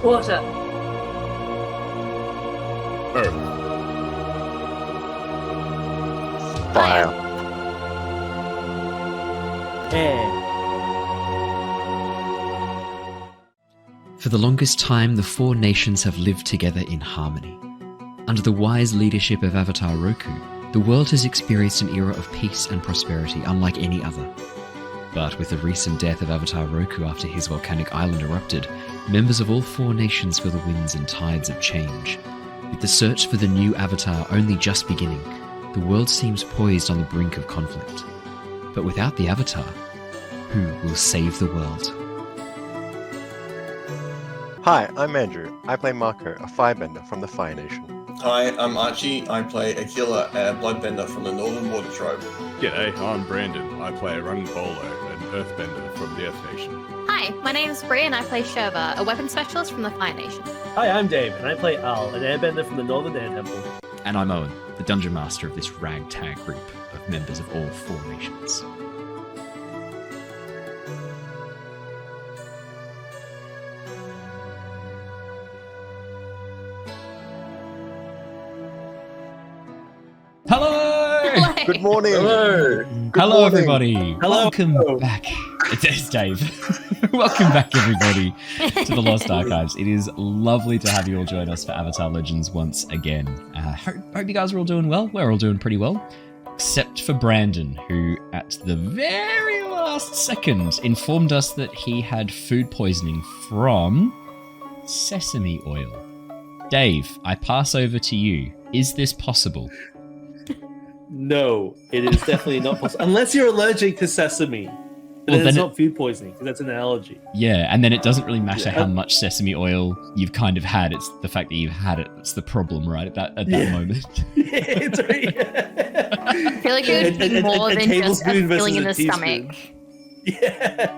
Water. Earth. Fire. Air. For the longest time, the four nations have lived together in harmony. Under the wise leadership of Avatar Roku, the world has experienced an era of peace and prosperity unlike any other. But with the recent death of Avatar Roku after his volcanic island erupted, members of all four nations feel the winds and tides of change. With the search for the new Avatar only just beginning, the world seems poised on the brink of conflict. But without the Avatar, who will save the world? Hi, I'm Andrew. I play Mako, a firebender from the Fire Nation. Hi, I'm Archie. I play Aquila, a bloodbender from the Northern Water Tribe. G'day, I'm Brandon. I play Rung-Bolo, an earthbender from the Earth Nation. Hi, my name is Bree and I play Shurva, a weapon specialist from the Fire Nation. Hi, I'm Dave, and I play Al, an airbender from the Northern Air Temple. And I'm Owen, the dungeon master of this ragtag group of members of all four nations. Hello! Good morning! Hello! Hello, everybody! Hello. Welcome back. It's Dave. Welcome back, everybody, to the Lost Archives. It is lovely to have you all join us for Avatar Legends once again. Hope you guys are all doing well. We're all doing pretty well. Except for Brandon, who at the very last second informed us that he had food poisoning from sesame oil. Dave, I pass over to you. Is this possible? No, it is definitely not possible. Unless you're allergic to sesame. Then it's not food poisoning, because that's an allergy. Yeah, and then it doesn't really matter how much sesame oil you've kind of had. It's the fact that you've had it that's the problem, right? At that moment. It's right. I feel like it would be more than just a feeling in the stomach. Yeah.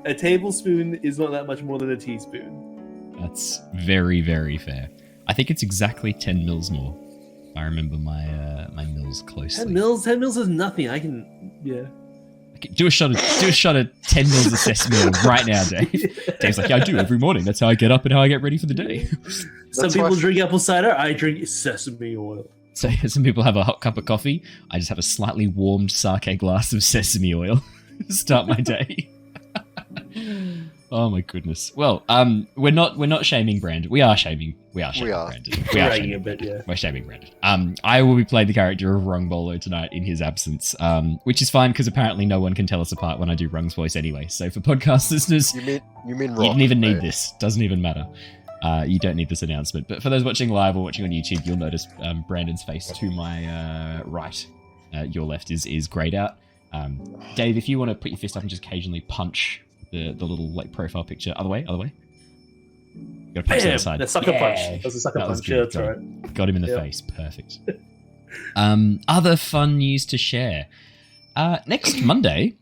A tablespoon is not that much more than a teaspoon. That's very, very fair. I think it's exactly 10 mils more. I remember my mils closely. 10 mils is nothing. I can, yeah. Okay, do a shot of 10 mils of sesame oil right now, Dave. Dave's like, yeah, I do every morning. That's how I get up and how I get ready for the day. Some people drink apple cider. I drink sesame oil. So some people have a hot cup of coffee. I just have a slightly warmed sake glass of sesame oil to start my day. Oh my goodness. Well, we're not shaming Brandon. We are shaming Brandon. We're shaming Brandon. I will be playing the character of Rung-Bolo tonight in his absence, which is fine because apparently no one can tell us apart when I do Rung's voice anyway. So for podcast listeners, You mean you rock, don't even need right? this. Doesn't even matter. You don't need this announcement. But for those watching live or watching on YouTube, you'll notice Brandon's face to my right. Your left is grayed out. Dave, if you want to put your fist up and just occasionally punch the little like profile picture. Other way. You gotta punch the other side. The sucker punch. That was a sucker punch. Good. Yeah, that's all right. Got him in the face. Perfect. Other fun news to share. Next Monday,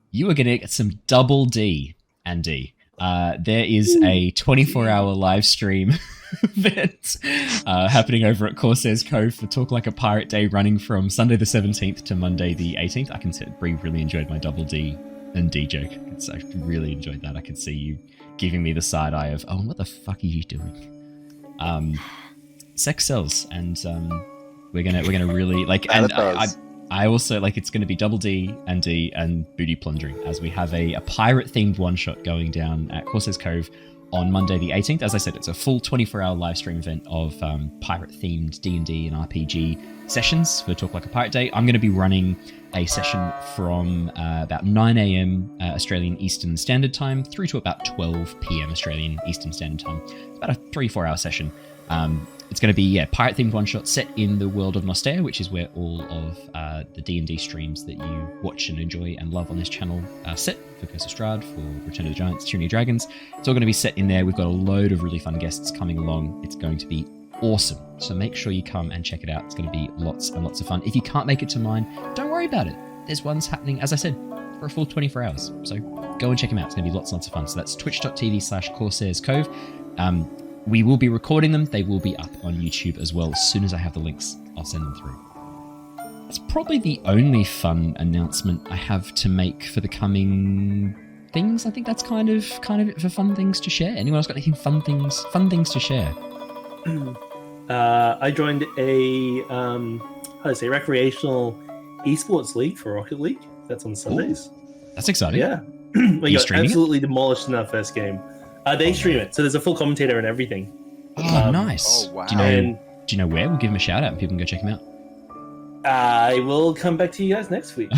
you are going to get some double D and D. There is a 24-hour live stream event happening over at Corsairs Cove for Talk Like a Pirate Day, running from Sunday the 17th to Monday the 18th. I can say Bree really enjoyed my double D and D joke. I really enjoyed that. I could see you giving me the side eye of, oh, what the fuck are you doing? Sex sells, and we're gonna really like. And I also like it's going to be double D and booty plundering, as we have a pirate themed one shot going down at Corsairs Cove on Monday the 18th. As I said, it's a full 24-hour live stream event of pirate themed D&D and RPG sessions for Talk Like a Pirate Day. I'm going to be running a session from about 9 a.m. Australian Eastern Standard Time through to about 12 p.m. Australian Eastern Standard Time. It's about a 3-4 hour session. It's going to be pirate themed one shot set in the world of Nostea, which is where all of the D&D streams that you watch and enjoy and love on this channel are set, for Curse of Strahd, for Return of the Giants, Tyranny of Dragons. It's all going to be set in there. We've got a load of really fun guests coming along. It's going to be awesome. So make sure you come and check it out. It's going to be lots and lots of fun. If you can't make it to mine, don't worry about it. There's ones happening, as I said, for a full 24 hours. So go and check them out. It's going to be lots and lots of fun. So that's twitch.tv/Corsairs Cove. We will be recording them. They will be up on YouTube as well. As soon as I have the links, I'll send them through. That's probably the only fun announcement I have to make for the coming things. I think that's kind of it for fun things to share. Anyone else got anything fun things to share? I joined a recreational esports league for Rocket League. That's on Sundays. Ooh, that's exciting. Yeah, we got absolutely demolished in our first game. They stream it, so there's a full commentator and everything. Oh, nice. Oh, wow. Do you know where? We'll give him a shout out and people can go check him out. I will come back to you guys next week.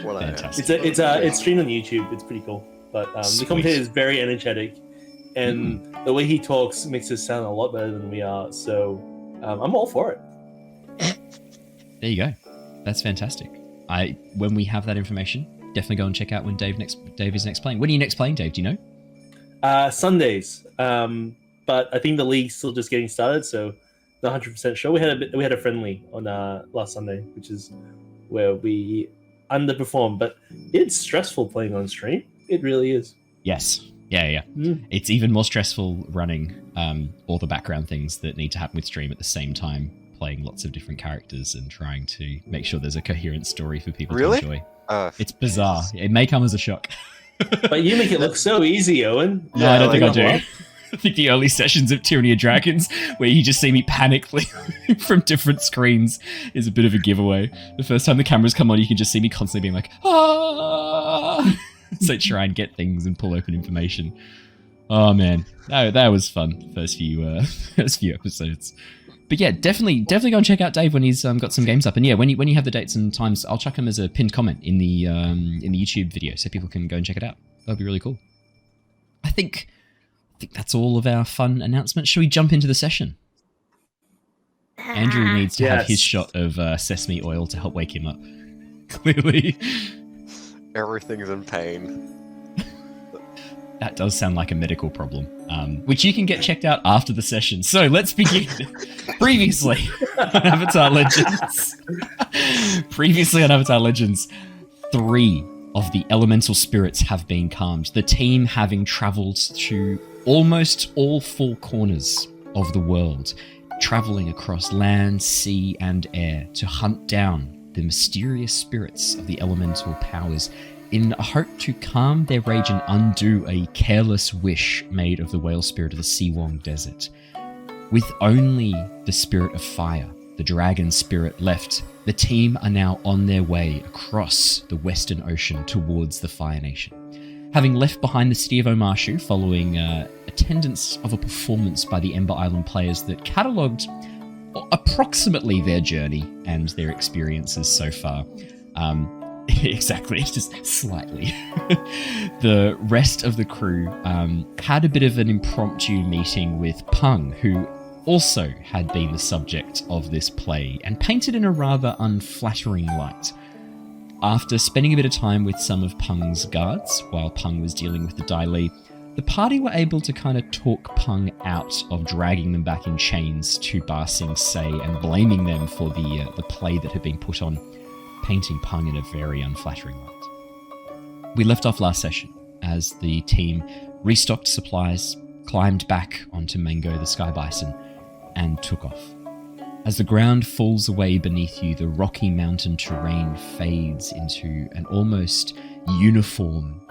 Fantastic. It's streamed on YouTube. It's pretty cool. But the commentator is very energetic, and the way he talks makes us sound a lot better than we are. So I'm all for it. There you go. That's fantastic. When we have that information, definitely go and check out when Dave is next playing. When are you next playing, Dave? Do you know? Sundays. But I think the league's still just getting started, so not 100% sure. We had a friendly on last Sunday, which is where we underperformed, but it's stressful playing on stream. It really is. Yes. Yeah. It's even more stressful running all the background things that need to happen with stream at the same time, playing lots of different characters and trying to make sure there's a coherent story for people to enjoy. It's bizarre. It may come as a shock. But you make it look so easy, Owen. No, I don't think I do. I think the early sessions of Tyranny of Dragons, where you just see me panic from different screens, is a bit of a giveaway. The first time the cameras come on, you can just see me constantly being like, ah! So try and get things and pull open information. Oh man, that was fun. First few episodes. But yeah, definitely go and check out Dave when he's got some games up. And yeah, when you have the dates and times, I'll chuck them as a pinned comment in the YouTube video so people can go and check it out. That'll be really cool. I think that's all of our fun announcements. Should we jump into the session? Andrew needs to have his shot of sesame oil to help wake him up. Clearly. Everything's in pain. That does sound like a medical problem, which you can get checked out after the session. So let's begin. Previously on Avatar Legends. 3 of the elemental spirits have been calmed. The team having travelled to almost all 4 corners of the world, travelling across land, sea, and air to hunt down the mysterious spirits of the elemental powers in a hope to calm their rage and undo a careless wish made of the whale spirit of the Seawong Desert. With only the spirit of fire, the dragon spirit, left, the team are now on their way across the Western Ocean towards the Fire Nation. Having left behind the city of Omashu following attendance of a performance by the Ember Island players that catalogued approximately their journey and their experiences so far. Exactly, just slightly. The rest of the crew had a bit of an impromptu meeting with Pung, who also had been the subject of this play and painted in a rather unflattering light. After spending a bit of time with some of Pung's guards while Pung was dealing with the Dai Li, the party were able to kind of talk Pung out of dragging them back in chains to Ba Sing Se and blaming them for the play that had been put on, painting Pung in a very unflattering light. We left off last session as the team restocked supplies, climbed back onto Mango the Sky Bison, and took off. As the ground falls away beneath you, the rocky mountain terrain fades into an almost uniform,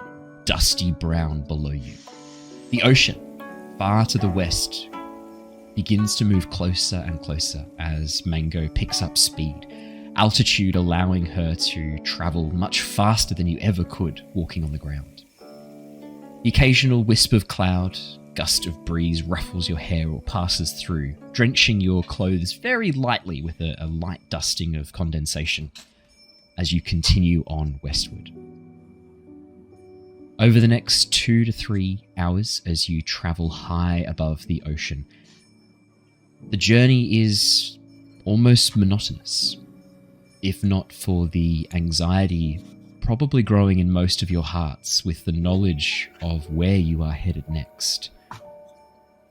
dusty brown below you. The ocean, far to the west, begins to move closer and closer as Mango picks up speed, altitude allowing her to travel much faster than you ever could walking on the ground. The occasional wisp of cloud, gust of breeze ruffles your hair or passes through, drenching your clothes very lightly with a light dusting of condensation as you continue on westward. Over the next 2 to 3 hours as you travel high above the ocean, the journey is almost monotonous, if not for the anxiety probably growing in most of your hearts with the knowledge of where you are headed next.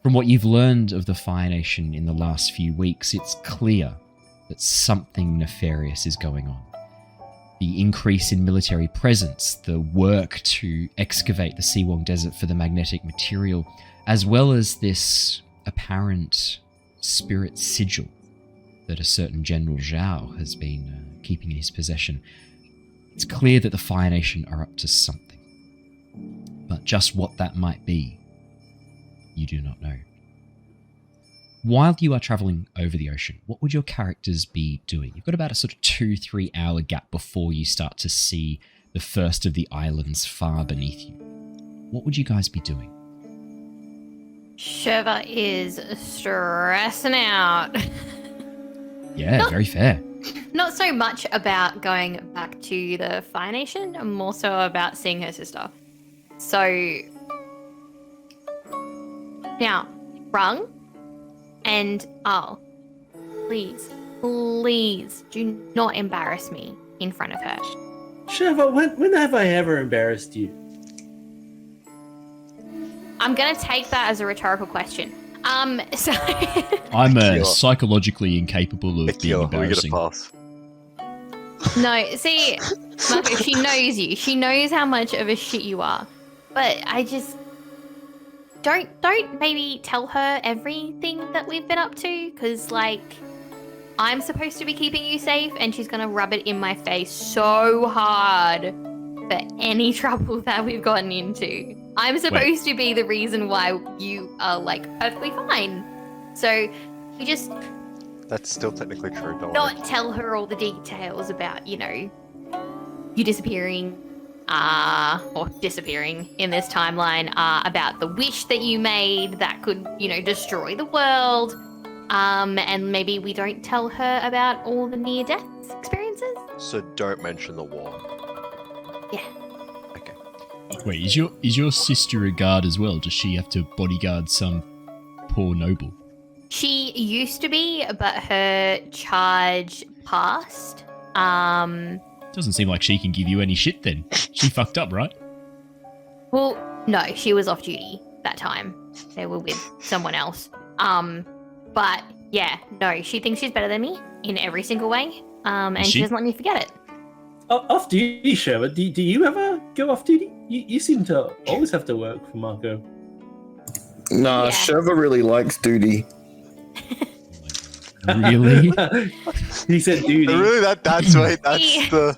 From what you've learned of the Fire Nation in the last few weeks, it's clear that something nefarious is going on. The increase in military presence, the work to excavate the Seawong Desert for the magnetic material, as well as this apparent spirit sigil that a certain General Zhao has been keeping in his possession. It's clear that the Fire Nation are up to something. But just what that might be, you do not know. While you are travelling over the ocean, what would your characters be doing? You've got about a sort of 2-3 hour gap before you start to see the first of the islands far beneath you. What would you guys be doing? Shurva is stressing out. Yeah, very fair. Not so much about going back to the Fire Nation, more so about seeing her sister. So now, Rung and Al, please do not embarrass me in front of her. Shurva, when have I ever embarrassed you? I'm gonna take that as a rhetorical question. So I'm Aquila. psychologically incapable of being Aquila, we get a embarrassing. pass. no, see, Mako, she knows you. She knows how much of a shit you are. But I just don't maybe tell her everything that we've been up to, because like I'm supposed to be keeping you safe, and she's gonna rub it in my face so hard for any trouble that we've gotten into. I'm supposed to be the reason why you are like perfectly fine. So you just That's still technically true, don't worry. not tell her all the details about, you disappearing, or disappearing in this timeline, about the wish that you made that could, destroy the world. And maybe we don't tell her about all the near-death experiences. So don't mention the war. Yeah. Okay. Wait, is your sister a guard as well? Does she have to bodyguard some poor noble? She used to be, but her charge passed. Doesn't seem like she can give you any shit then. She fucked up, right? Well, no, she was off duty that time. They were with someone else. But yeah, no, she thinks she's better than me in every single way. And she doesn't let me forget it. Off duty, Shurva. Do you ever go off duty? You seem to always have to work for Mako. Nah, Yeah. Shurva really likes duty. Really? He said duty. Really, that's right. That's Yeah. the.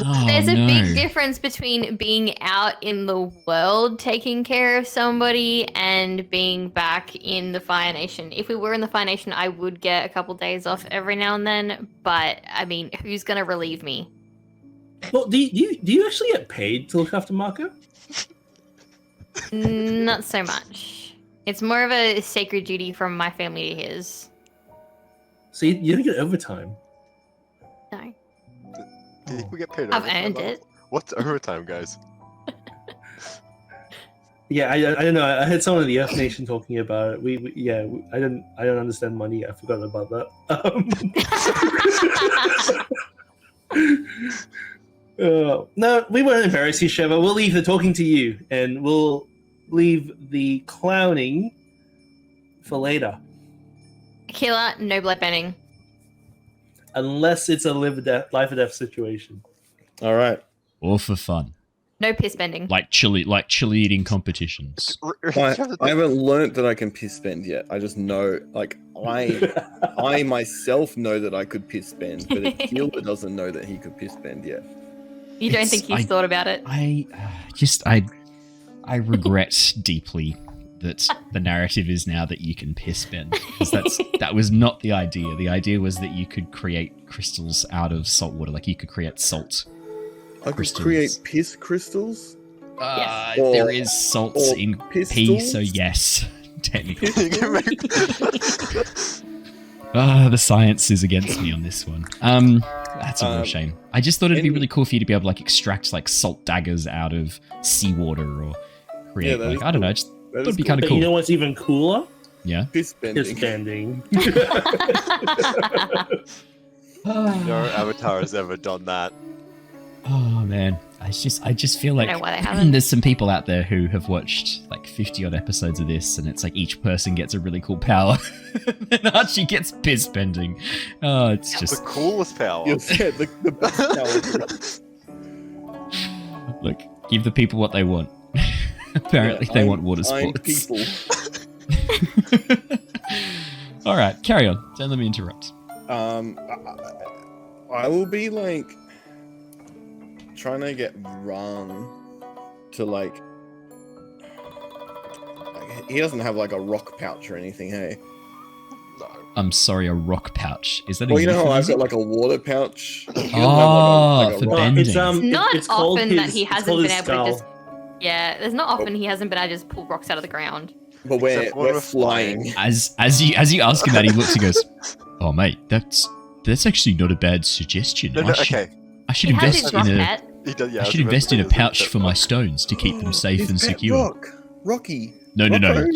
Oh, There's a no. big difference between being out in the world taking care of somebody and being back in the Fire Nation. If we were in the Fire Nation, I would get a couple days off every now and then, but I mean, who's gonna relieve me? Well, do you actually get paid to look after Mako? Not so much. It's more of a sacred duty from my family to his. So you don't get overtime. No. Do you think we get paid I've overtime? earned it. What's overtime, guys? Yeah, I don't know. I heard someone in the Earth Nation talking about it. I don't understand money. I forgot about that. No, we won't embarrass you, Shurva. We'll leave the talking to you, and we'll leave the clowning for later, Aquila, no bloodbending. unless it's a life or death situation. All right. Or for fun. No piss bending. Like chili eating competitions. I haven't learnt that I can piss bend yet. I just know, like, I myself know that I could piss bend, but Aquila doesn't know that he could piss bend yet. You don't think he's thought about it? I regret deeply that the narrative is now that you can piss bend. Because that was not the idea. The idea was that you could create crystals out of salt water. Like you could create salt. I could Crystals. create piss crystals. Yes. There is salt or in pee, pistols? so yes, technically. The science is against me on this one. That's a real shame. I just thought it'd be really cool for you to be able to like extract like salt daggers out of seawater or create that like is I don't know. cool. Just That would is be cool. kind of But cool. you know what's even cooler? Yeah. Piss bending. Piss bending. No Avatar has ever done that. Oh man, I just feel like know why they haven't. there's some people out there who have watched like 50 odd episodes of this, and it's like each person gets a really cool power, and Archie gets piss bending. Oh, it's The just coolest power. Yeah, the best power. look, give the people what they want. Apparently, they want water I'm sports. people. All right, carry on. Don't let me interrupt. I will be like trying to get Rung to like he doesn't have like a rock pouch or anything, hey? No. I'm sorry, a rock pouch. Is that Well, a you know how I've euphemism? got like a water pouch. He doesn't Oh, have, for rock- bending. It's Not it's called often that his- he it's hasn't called been his able to skull. just. Yeah, there's not often he hasn't been able to just pull rocks out of the ground. But we're Except when we're flying. As you ask him that, he looks and goes, "Oh mate, that's actually not a bad suggestion. No, I should He has invest his in rock a pet. He does, yeah, I I should was about invest to in a say, pouch that's for my stones to keep them safe His and pet secure." Rocky. No. Rocco?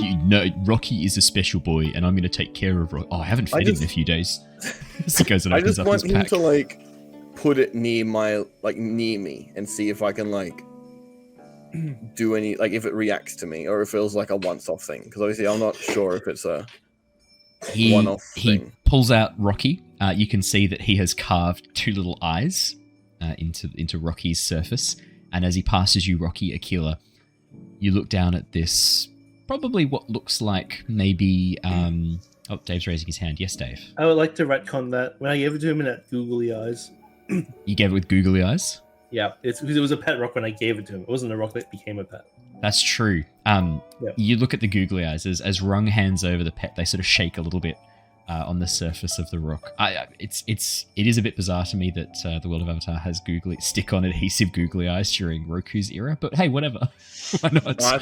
Rocky is a special boy, and I'm going to take care of Rocky. Oh, I haven't fed him in a few days. So he goes and I opens just up want his him pack. to like put it near me and see if I can like do any like if it reacts to me or if it feels like a once-off thing. Because obviously I'm not sure if it's a one-off He thing. pulls out Rocky. You can see that he has carved two little eyes into Rocky's surface, and as he passes you, Rocky, Aquila, you look down at this, probably what looks like maybe. Oh, Dave's raising his hand. Yes, Dave. I would like to retcon that. When I gave it to him in that googly eyes. You gave it with googly eyes. Yeah, it's because it was a pet rock when I gave it to him. It wasn't a rock that became a pet. That's true. You look at the googly eyes as Rung hands over the pet. They sort of shake a little bit on the surface of the rock. It is a bit bizarre to me that the world of Avatar has stick-on adhesive googly eyes during Roku's era. But hey, whatever. Why not? I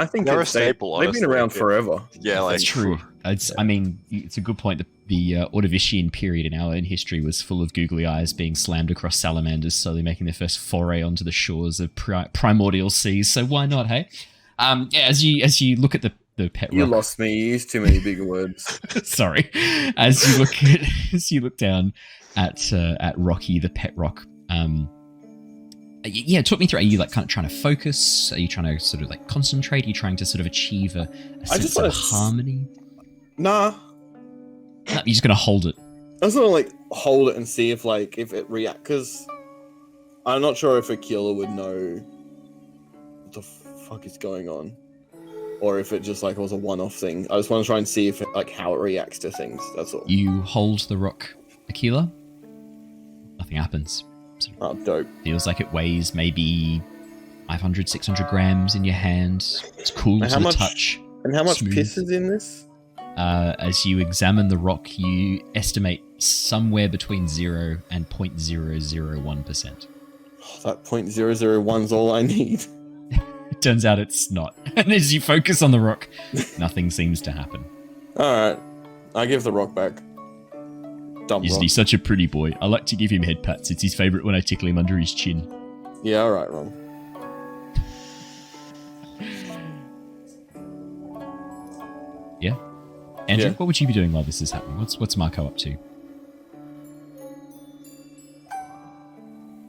think They're a it's staple, They've been honestly. around forever. Yeah, like That's true. I mean, it's a good point. The Ordovician period in our own history was full of googly eyes being slammed across salamanders, slowly making their first foray onto the shores of primordial seas. So why not, hey? As you look at the pet You rock. lost me. You used too many big words. Sorry. As you look down at Rocky, the pet rock. Talk me through. Are you like kind of trying to focus? Are you trying to sort of like concentrate? Are you trying to sort of achieve a sense just of wanna harmony? Nah. No, you're just gonna hold it. I just want to like hold it and see if it reacts. Because I'm not sure if Aquila would know what the fuck is going on, or if it just like was a one-off thing. I just want to try and see if it, like how it reacts to things. That's all. You hold the rock, Aquila. Nothing happens. Oh, dope. Feels like it weighs maybe 500, 600 grams in your hand. It's cool And to how the much- touch. And how much Smooth. piss is in this? As you examine the rock, you estimate somewhere between 0 and 0.001%. Oh, that 0.001's all I need. It turns out it's not. And as you focus on the rock, nothing seems to happen. All right, I give the rock back. Dumb Isn't rock. he such a pretty boy? I like to give him head pats. It's his favorite when I tickle him under his chin. Yeah, all right, Ron. Yeah? Andrew, Yeah. what would you be doing while this is happening? What's Mako up to?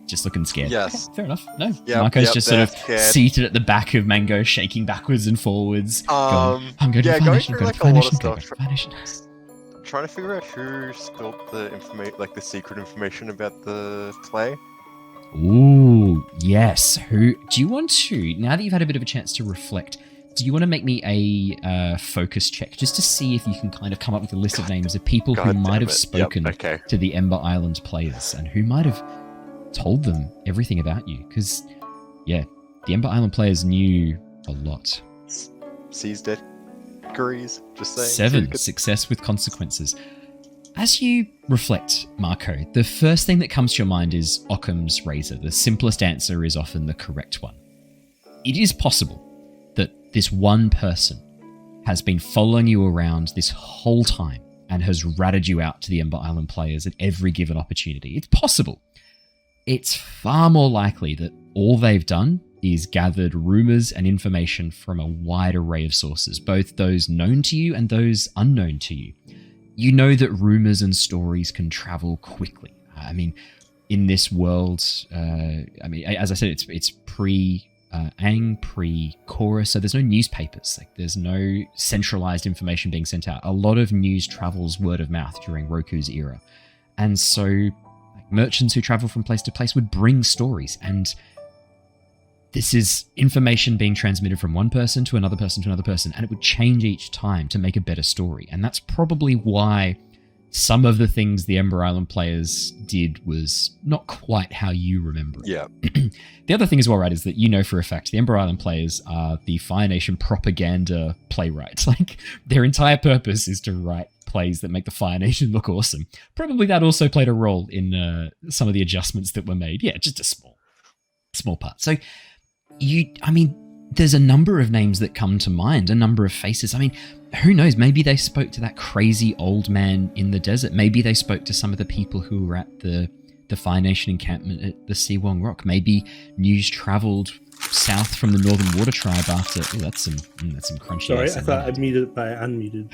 Just looking scared. Yes. Okay, fair enough. No. Yep, Marco's yep, just sort of they're scared. seated at the back of Mango, shaking backwards and forwards. going, I'm going yeah, to going Foundation, through I'm like a going lot to of Foundation, stuff. Foundation. Trying to figure out who spilled the information, like the secret information about the clay. Ooh, yes. Who do you want to? Now that you've had a bit of a chance to reflect, do you want to make me a focus check just to see if you can kind of come up with a list of names of people who God might damn have it. spoken Yep, okay. to the Ember Island players and who might have told them everything about you? Because, yeah, the Ember Island players knew a lot. Seized it. Agrees. Just saying. 7. Success with consequences. As you reflect, Marco, the first thing that comes to your mind is Occam's razor. The simplest answer is often the correct one. It is possible that this one person has been following you around this whole time and has ratted you out to the Ember Island players at every given opportunity. It's possible. It's far more likely that all they've done is gathered rumors and information from a wide array of sources, both those known to you and those unknown to you. You know that rumors and stories can travel quickly. I mean, in this world, as I said, it's pre-Aang, pre-Korra, so there's no newspapers. Like, there's no centralized information being sent out. A lot of news travels word of mouth during Roku's era. And so merchants who travel from place to place would bring stories, and this is information being transmitted from one person to another person to another person, and it would change each time to make a better story. And that's probably why some of the things the Ember Island players did was not quite how you remember it. Yeah. The other thing as well, right, is that you know for a fact the Ember Island players are the Fire Nation propaganda playwrights. Like, their entire purpose is to write plays that make the Fire Nation look awesome. Probably that also played a role in some of the adjustments that were made. Yeah, just a small part. So, there's a number of names that come to mind, a number of faces. I mean, who knows? Maybe they spoke to that crazy old man in the desert. Maybe they spoke to some of the people who were at the Fire Nation encampment at the Siwong Rock. Maybe news travelled south from the Northern Water Tribe after... Oh, that's some crunchy... Sorry, I thought I'd muted it by unmuted.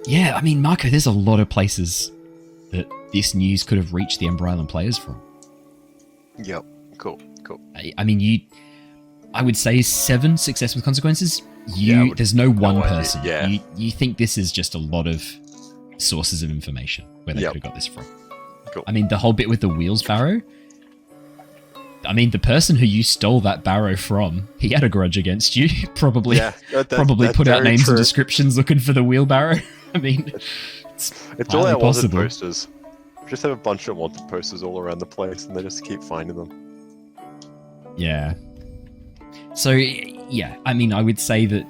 Yeah, I mean, Mako, there's a lot of places that this news could have reached the Ember Island players from. Yep. Cool. I mean, I would say 7 success with consequences. There's no one person. Yeah. You think this is just a lot of sources of information where they could have got this from. Cool. I mean, the whole bit with the wheels barrow. I mean, the person who you stole that barrow from, he had a grudge against you. Probably put out names and descriptions looking for the wheelbarrow. I mean, it's all our wanted posters. We just have a bunch of wanted posters all around the place, and they just keep finding them. Yeah. So, yeah, I mean, I would say that,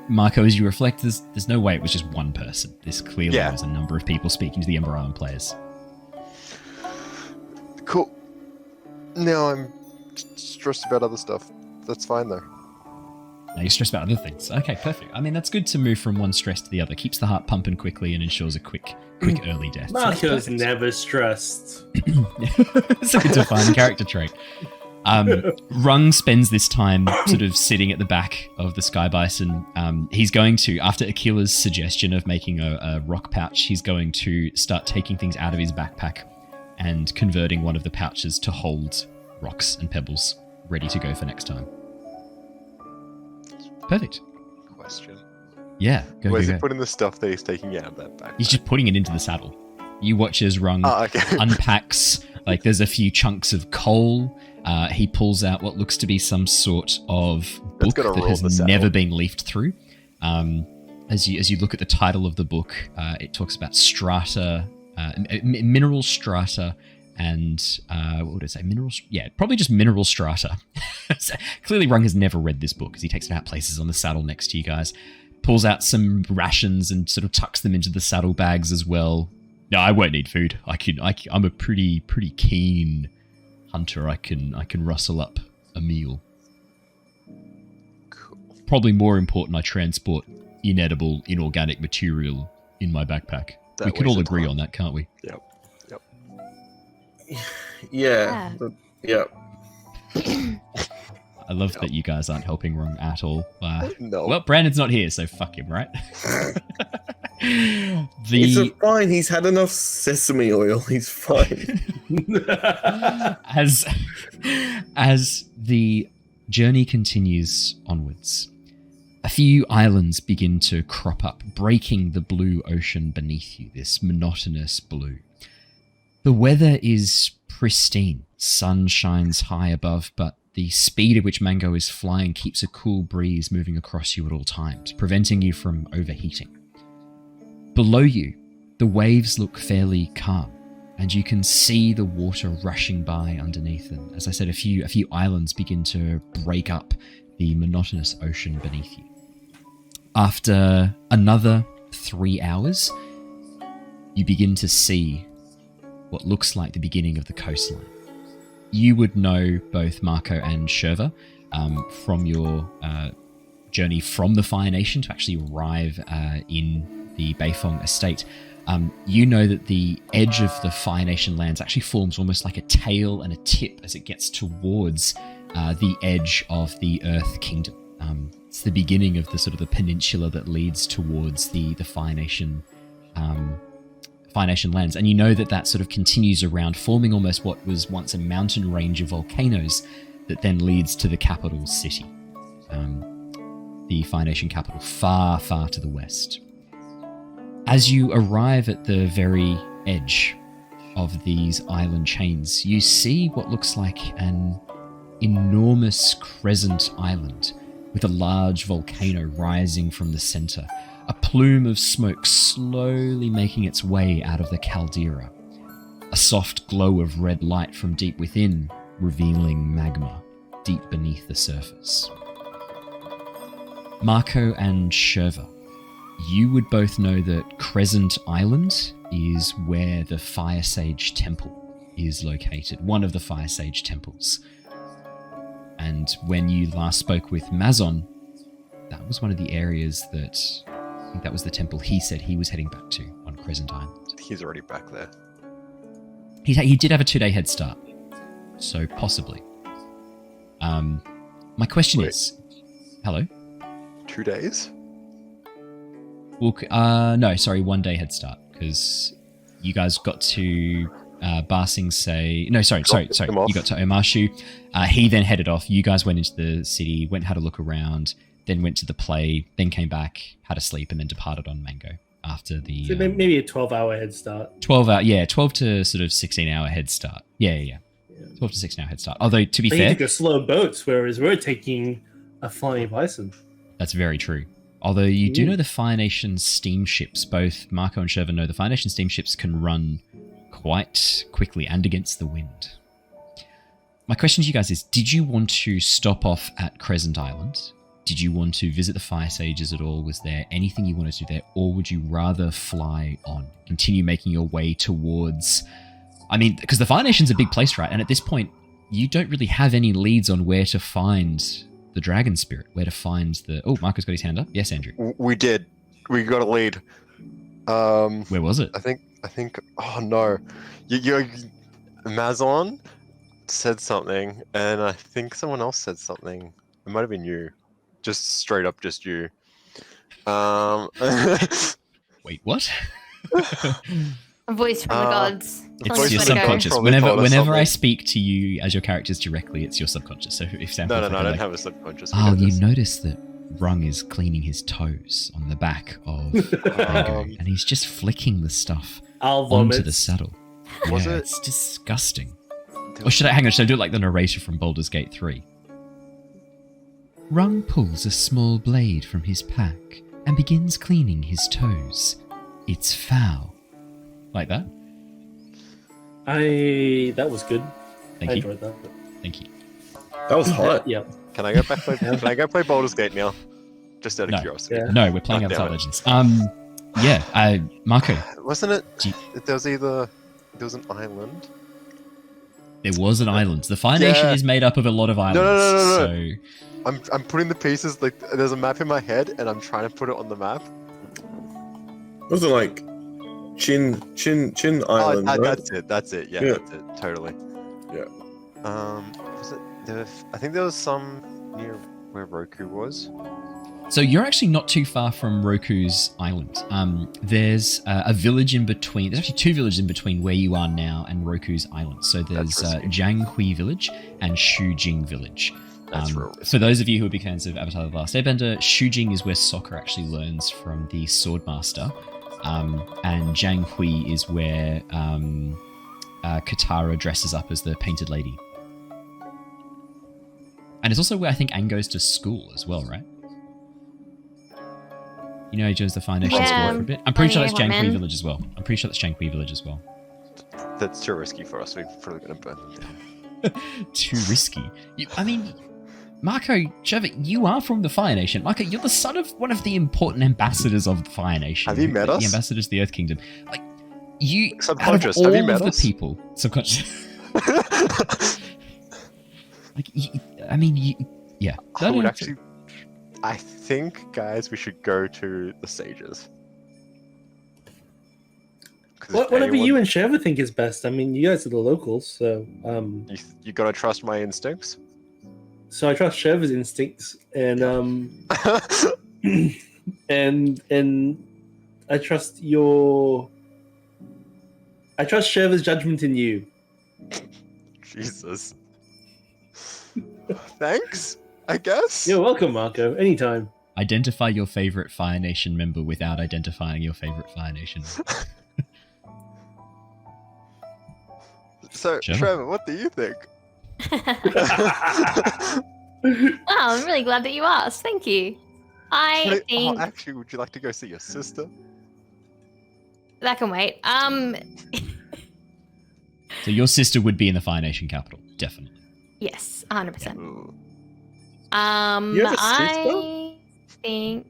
Mako, as you reflect, there's no way it was just one person. This clearly was a number of people speaking to the Ember Island players. Cool. No, I'm stressed about other stuff. That's fine, though. Now you're stressed about other things. Okay, perfect. I mean, that's good to move from one stress to the other. Keeps the heart pumping quickly and ensures a quick early death. Mako's never stressed. It's a good defining character trait. Rung spends this time sort of sitting at the back of the Sky Bison. He's going to, after Aquila's suggestion of making a rock pouch, he's going to start taking things out of his backpack and converting one of the pouches to hold rocks and pebbles ready to go for next time. Perfect. Question. Yeah. Where's he putting the stuff that he's taking out of that backpack? He's just putting it into the saddle. You watch as Rung unpacks, like there's a few chunks of coal. He pulls out what looks to be some sort of book that has never been leafed through. As you look at the title of the book, it talks about strata, mineral strata, and what would it say? Minerals? Yeah, probably just mineral strata. So, clearly, Rung has never read this book because he takes it out places on the saddle next to you guys. Pulls out some rations and sort of tucks them into the saddle bags as well. No, I won't need food. I'm a pretty keen hunter. I can rustle up a meal. Cool. Probably more important, I transport inedible, inorganic material in my backpack. We can all agree on that, can't we? Yep. Yeah. Yep. I love that you guys aren't helping Rung at all. No. Well, Brandon's not here, so fuck him, right? It's fine. He's had enough sesame oil. He's fine. As the journey continues onwards, a few islands begin to crop up, breaking the blue ocean beneath you, this monotonous blue. The weather is pristine. Sun shines high above, but the speed at which Mango is flying keeps a cool breeze moving across you at all times, preventing you from overheating. Below you, the waves look fairly calm, and you can see the water rushing by underneath them. As I said, a few islands begin to break up the monotonous ocean beneath you. After another 3 hours, you begin to see what looks like the beginning of the coastline. You would know both Mako and Shurva from your journey from the Fire Nation to actually arrive in the Beifong estate. You know that the edge of the Fire Nation lands actually forms almost like a tail and a tip as it gets towards the edge of the Earth Kingdom. It's the beginning of the sort of the peninsula that leads towards the Fire Nation lands, and you know that sort of continues around, forming almost what was once a mountain range of volcanoes that then leads to the capital city, the Fire Nation capital, far, far to the west. As you arrive at the very edge of these island chains, you see what looks like an enormous crescent island with a large volcano rising from the center, a plume of smoke slowly making its way out of the caldera, a soft glow of red light from deep within, revealing magma deep beneath the surface. Mako and Shurva, you would both know that Crescent Island is where the Fire Sage Temple is located, one of the Fire Sage temples. And when you last spoke with Mazon, that was one of the areas that, I think that was the temple he said he was heading back to on Crescent Island. He's already back there. He did have a 2-day head start, so possibly. My question is, hello? 2 days? Well, no, sorry, 1 day head start, because you guys got to Ba Sing Se. No, sorry. You got to Omashu. He then headed off. You guys went into the city, went had a look around, then went to the play, then came back, had a sleep, and then departed on Mango after the. So maybe a 12-hour head start. 12 to sort of 16-hour head start. Yeah. 12 to 16-hour head start. Although to be fair, you took a slow boats, whereas we're taking a flying bison. That's very true. Although you do know the Fire Nation steamships, both Mako and Shurva know the Fire Nation steamships can run quite quickly and against the wind. My question to you guys is, did you want to stop off at Crescent Island? Did you want to visit the Fire Sages at all? Was there anything you wanted to do there? Or would you rather fly on, continue making your way towards... I mean, because the Fire Nation's a big place, right? And at this point, you don't really have any leads on where to find the Dragon Spirit, where to find the... Oh, Marco's got his hand up. Yes, Andrew. We did. We got a lead. Where was it? I think. Oh no, Mazon said something, and I think someone else said something. It might have been you, just straight up, just you. Wait, what? A voice from the gods. It's your subconscious. Whenever I speak to you as your characters directly, it's your subconscious. So if Sam, no, I don't have a subconscious. Oh, you notice that Rung is cleaning his toes on the back of Mango, and he's just flicking the stuff onto the saddle. Was it? It's disgusting. Or should I do it like the narrator from Baldur's Gate 3? Rung pulls a small blade from his pack and begins cleaning his toes. It's foul. Like that? That was good. Thank I you. enjoyed that. But... That was hot. Yeah. Can I go play Baldur's Gate now? Just out of curiosity. Yeah. No, we're playing Avatar Legends. Marco. Wasn't it? There was an island. There was an island. The Fire Nation is made up of a lot of islands. No. So... I'm putting the pieces, like, there's a map in my head, and I'm trying to put it on the map. Was it like Chin Island? Right? That's it. Yeah, that's it. Totally. Yeah. Was it? I think there was some near where Roku was. So you're actually not too far from Roku's island. There's a village in between. There's actually 2 villages in between where you are now and Roku's island. So there's Jianghui Village and Shujing Village. That's real. For those of you who are big fans of Avatar the Last Airbender, Shujing is where Sokka actually learns from the Swordmaster. And Jianghui is where Katara dresses up as the Painted Lady. And it's also where I think Aang goes to school as well, right? You know, he joins the Fire Nation school for a bit. I'm pretty sure that's Jianghui Village as well. That's too risky for us. We're probably going to burn them down. Too risky. Mako, Shurva, you are from the Fire Nation. Mako, you're the son of one of the important ambassadors of the Fire Nation. Have you met us? The ambassadors of the Earth Kingdom. Like, you... Subconscious, out of all have you met of us? the people... Subconscious. Yeah. I think, guys, we should go to the Sages. Whatever you and Shurva think is best. I mean, you guys are the locals, so... You gotta trust my instincts? So I trust Shurva's instincts, and and I trust Shurva's judgment in you. Jesus. Thanks, I guess. You're welcome, Mako. Anytime. Identify your favorite Fire Nation member without identifying your favorite Fire Nation member. So, Sure. Trevor, what do you think? Oh, I'm really glad that you asked. Thank you. I think actually, would you like to go see your sister? that can wait. So your sister would be in the Fire Nation capital, definitely. Yes, 100%. Ooh. You have a I think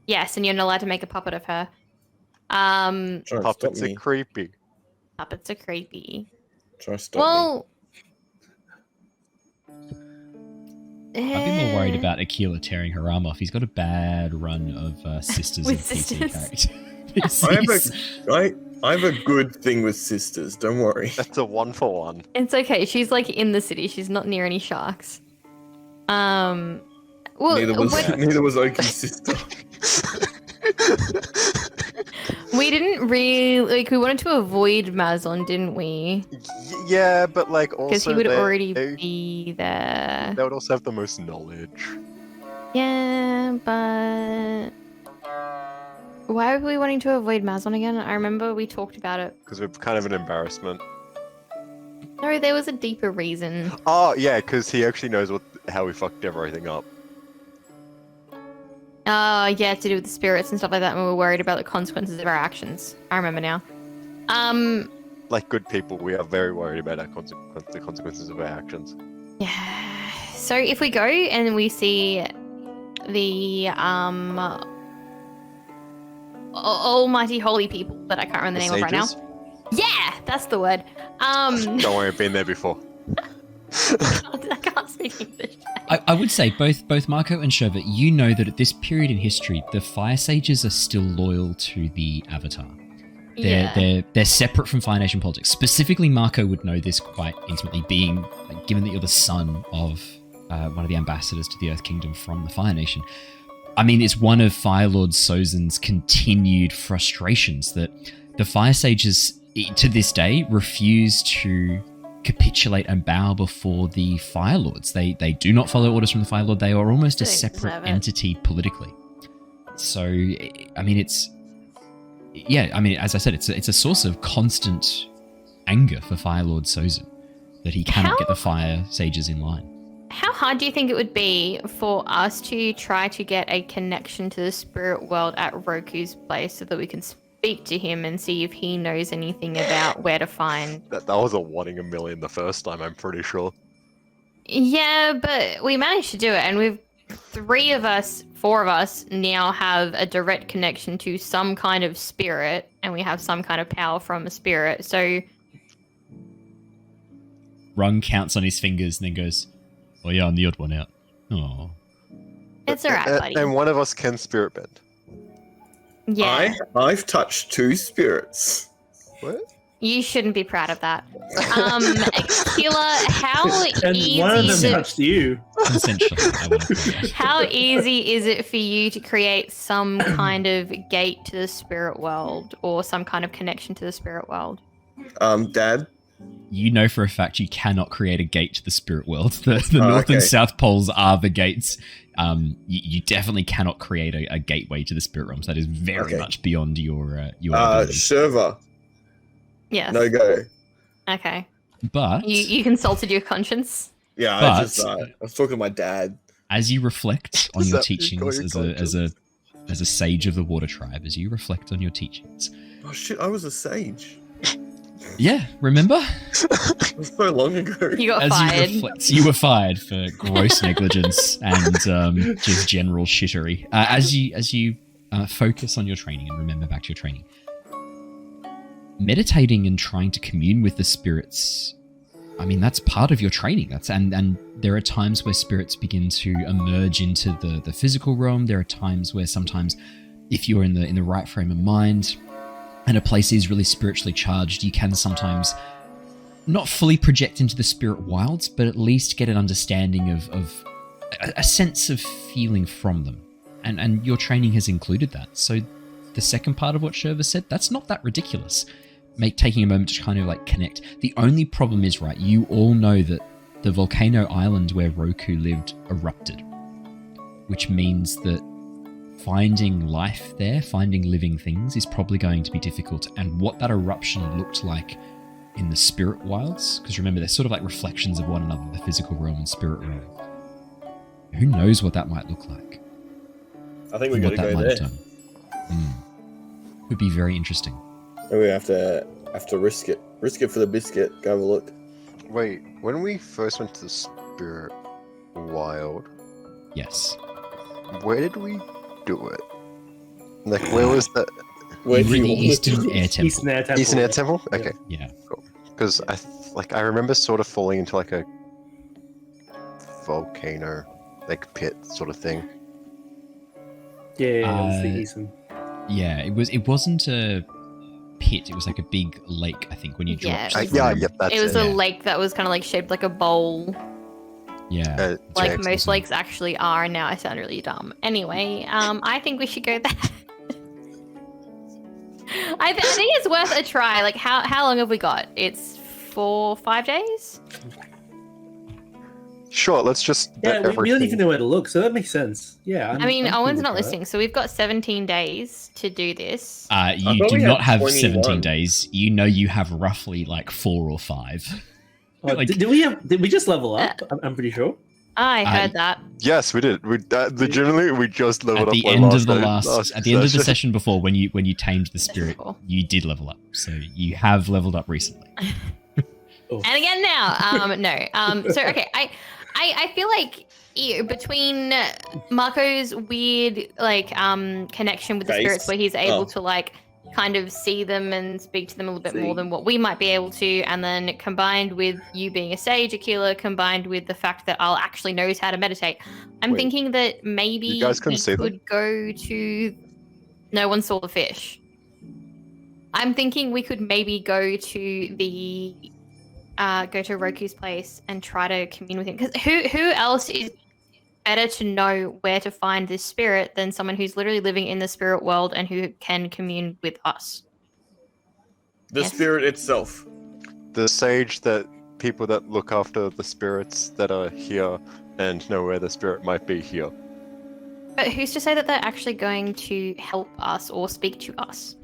yes, and you're not allowed to make a puppet of her. Try to stop Puppets are me. creepy. Puppets are creepy. Try to stop me. Well, I'd be more worried about Aquila tearing her arm off. He's got a bad run of sisters With and PC sisters. characters. I have a good thing with sisters. Don't worry. That's a 1-for-1. it's okay. She's like in the city. She's not near any sharks. Well, Neither was Oki's sister. we didn't really we wanted to avoid Mazon, didn't we? Yeah, but like also Because he would they- already they, be there. they would also have the most knowledge. Yeah, but why were we wanting to avoid Mazon again? I remember we talked about it. Because we're kind of an embarrassment. No, there was a deeper reason. Oh yeah, because he actually knows how we fucked everything up. Yeah, to do with the spirits and stuff like that, and we were worried about the consequences of our actions. I remember now. Like good people, we are very worried about the consequences of our actions. Yeah. So if we go and we see the almighty holy people that I can't remember the name of right now. Sages? Yeah, that's the word. Don't worry, I've been there before. I can't speak English. I would say both Mako and Shurva, you know that at this period in history, the Fire Sages are still loyal to the Avatar. They're separate from Fire Nation politics. Specifically, Mako would know this quite intimately, being given that you're the son of one of the ambassadors to the Earth Kingdom from the Fire Nation. I mean, it's one of Fire Lord Sozan's continued frustrations that the Fire Sages, to this day, refuse to capitulate and bow before the Fire Lords. They do not follow orders from the Fire Lord. They are almost a They separate deserve it. entity politically. So, I mean, as I said, it's a source of constant anger for Fire Lord Sozan that he cannot get the Fire Sages in line. How hard do you think it would be for us to try to get a connection to the spirit world at Roku's place so that we can speak to him and see if he knows anything about where to find? That was a 1 in a million the first time, I'm pretty sure. Yeah, but we managed to do it, and we've 4 of us now have a direct connection to some kind of spirit, and we have some kind of power from a spirit. So Rung counts on his fingers and then goes, "Oh yeah, I'm the odd one out." Oh, it's alright, buddy. And one of us can spirit bend. Yeah, I've touched 2 spirits. What? you shouldn't be proud of that. Aquila, how And easy one of is them it? touched you. consensually. I want to point out. How easy is it for you to create some kind of gate to the spirit world or some kind of connection to the spirit world? Dad. You know for a fact you cannot create a gate to the spirit world. The North okay. and South Poles are the gates. You definitely cannot create a gateway to the spirit realms. That is very Okay. much beyond your ability. Shurva. Yes. No go. Okay. But You consulted your conscience. Yeah, But- I was talking to my dad. as you reflect on Is your that what you call teachings your as a sage of the water tribe, as you reflect on your teachings, Oh shit, I was a sage. yeah, remember It was so long ago. You got as fired. you reflect, you were fired for gross negligence and just general shittery. As you focus on your training and remember back to your training, meditating and trying to commune with the spirits, I mean, that's part of your training. And there are times where spirits begin to emerge into the physical realm. There are times where sometimes, if you're in the right frame of mind and a place is really spiritually charged, you can sometimes not fully project into the spirit wilds, but at least get an understanding of a sense of feeling from them. And your training has included that. So the second part of what Shurva said, that's not that ridiculous. Taking a moment to kind of like connect. The only problem is, right, you all know that the volcano island where Roku lived erupted, which means that finding life there, finding living things is probably going to be difficult. And what that eruption looked like in the spirit wilds, because remember, they're sort of like reflections of one another, the physical realm and spirit realm. who knows what that might look like? I think we and got what to that go might there. have done. Would be very interesting. We have to risk it. Risk it for the biscuit. Go have a look. Wait, when we first went to the Spirit Wild, Yes. where did we do it? Like, where was that? Where You do were you the want Eastern to Air Temple. Eastern Air Temple. Eastern Air Temple? Okay. Yeah. Because I remember sort of falling into like a volcano, like pit sort of thing. Yeah, it was the Uh, Eastern. Yeah, it wasn't a pit, it was like a big lake, I think, when you Yeah, dropped it was Yeah, from- yep, that's it was it. a Yeah. lake that was kind of like shaped like a bowl, Yeah. like James, most awesome. lakes actually are. And now I sound really dumb. Anyway, I think we should go there. I think it's worth a try. Like, how long have we got? It's 5 days. Sure, let's just Yeah, bet we don't everything. even know where to look, so that makes sense. Yeah. I mean, I'm Owen's cool not with that. listening, so we've got 17 days to do this. You thought do we not had have 17 21. days. You know you have roughly like 4 or 5. Oh, Like- did we just level up? I'm pretty sure. I heard that. Yes, we did. We legitimately we just leveled At the up one end last of the day- last at the end of the session. session before, when you tamed the spirit, Cool. you did level up. So you have leveled up recently. And again now. No. So okay, I feel like between Marco's weird like connection with the Face? spirits, where he's able Oh. to like kind of see them and speak to them a little bit more than what we might be able to, and then combined with you being a sage, Aquila, combined with the fact that I'll actually knows how to meditate, I'm Wait, thinking that maybe you guys couldn't we see them? could go to. No one saw the fish. I'm thinking we could maybe go to the go to Roku's place and try to commune with him. Because who else is better to know where to find this spirit than someone who's literally living in the spirit world and who can commune with us? The Yes. spirit itself. The sage that people that look after the spirits that are here and know where the spirit might be here. But who's to say that they're actually going to help us or speak to us?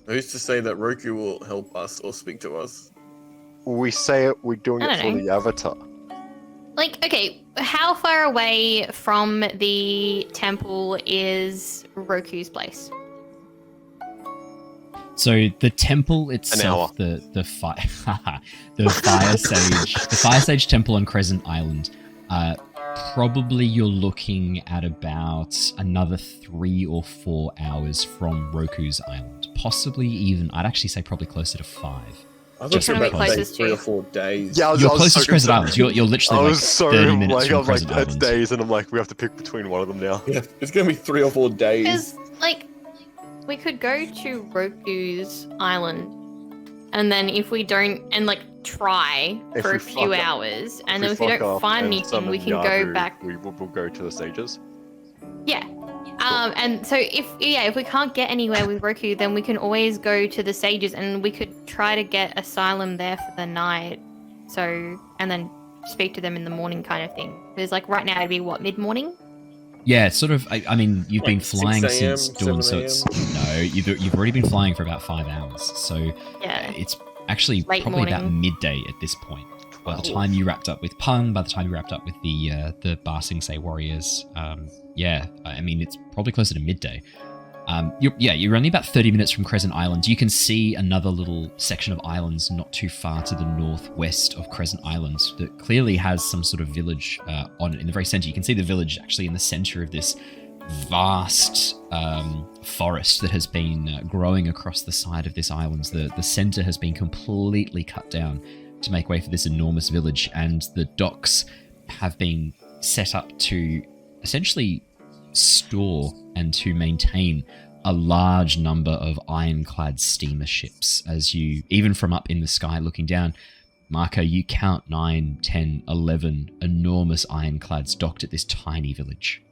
Who's to say that Roku will help us or speak to us? We say it, we're doing I it don't for know. the avatar. Like, okay, how far away from the temple is Roku's place? So the temple itself, the fire sage temple on Crescent Island, probably you're looking at about another 3 or 4 hours from Roku's island. Possibly even, I'd actually say probably closer to 5. I Just thought you were about to say closest 3 to- or 4 days. Yeah, You're closest to Crescent Island. You're literally I like was so 30 minutes like, from I'm like, Crescent that's Island. days, and I'm like, we have to pick between one of them now. Yeah, it's gonna be 3 or 4 days. Because, like, we could go to Roku's island, and then if we don't, and like try If for we a few fuck up- hours, and then if we fuck don't off find and anything, we summon can go Yahoo, back. We'll go to the sages. Yeah. And so if we can't get anywhere with Roku, then we can always go to the sages, and we could try to get asylum there for the night. So, and then speak to them in the morning, kind of thing. Because like right now it'd be what, mid-morning? Yeah, sort of. I mean, you've been Like 6 flying a.m., since dawn, so 7 it's no. You've already been flying for about 5 hours, so Yeah. it's actually Late probably about morning. midday at this point. By the time you wrapped up with Pung, by the time you wrapped up with the Ba Sing Se warriors, yeah, I mean it's probably closer to midday. You're only about 30 minutes from Crescent Island. You can see another little section of islands not too far to the northwest of Crescent Island that clearly has some sort of village on it. In the very center, you can see the village actually in the center of this vast forest that has been growing across the side of this island. The center has been completely cut down to make way for this enormous village, and the docks have been set up to essentially store and to maintain a large number of ironclad steamer ships. As you, even from up in the sky looking down, Mako, you count 9, 10, 11 enormous ironclads docked at this tiny village.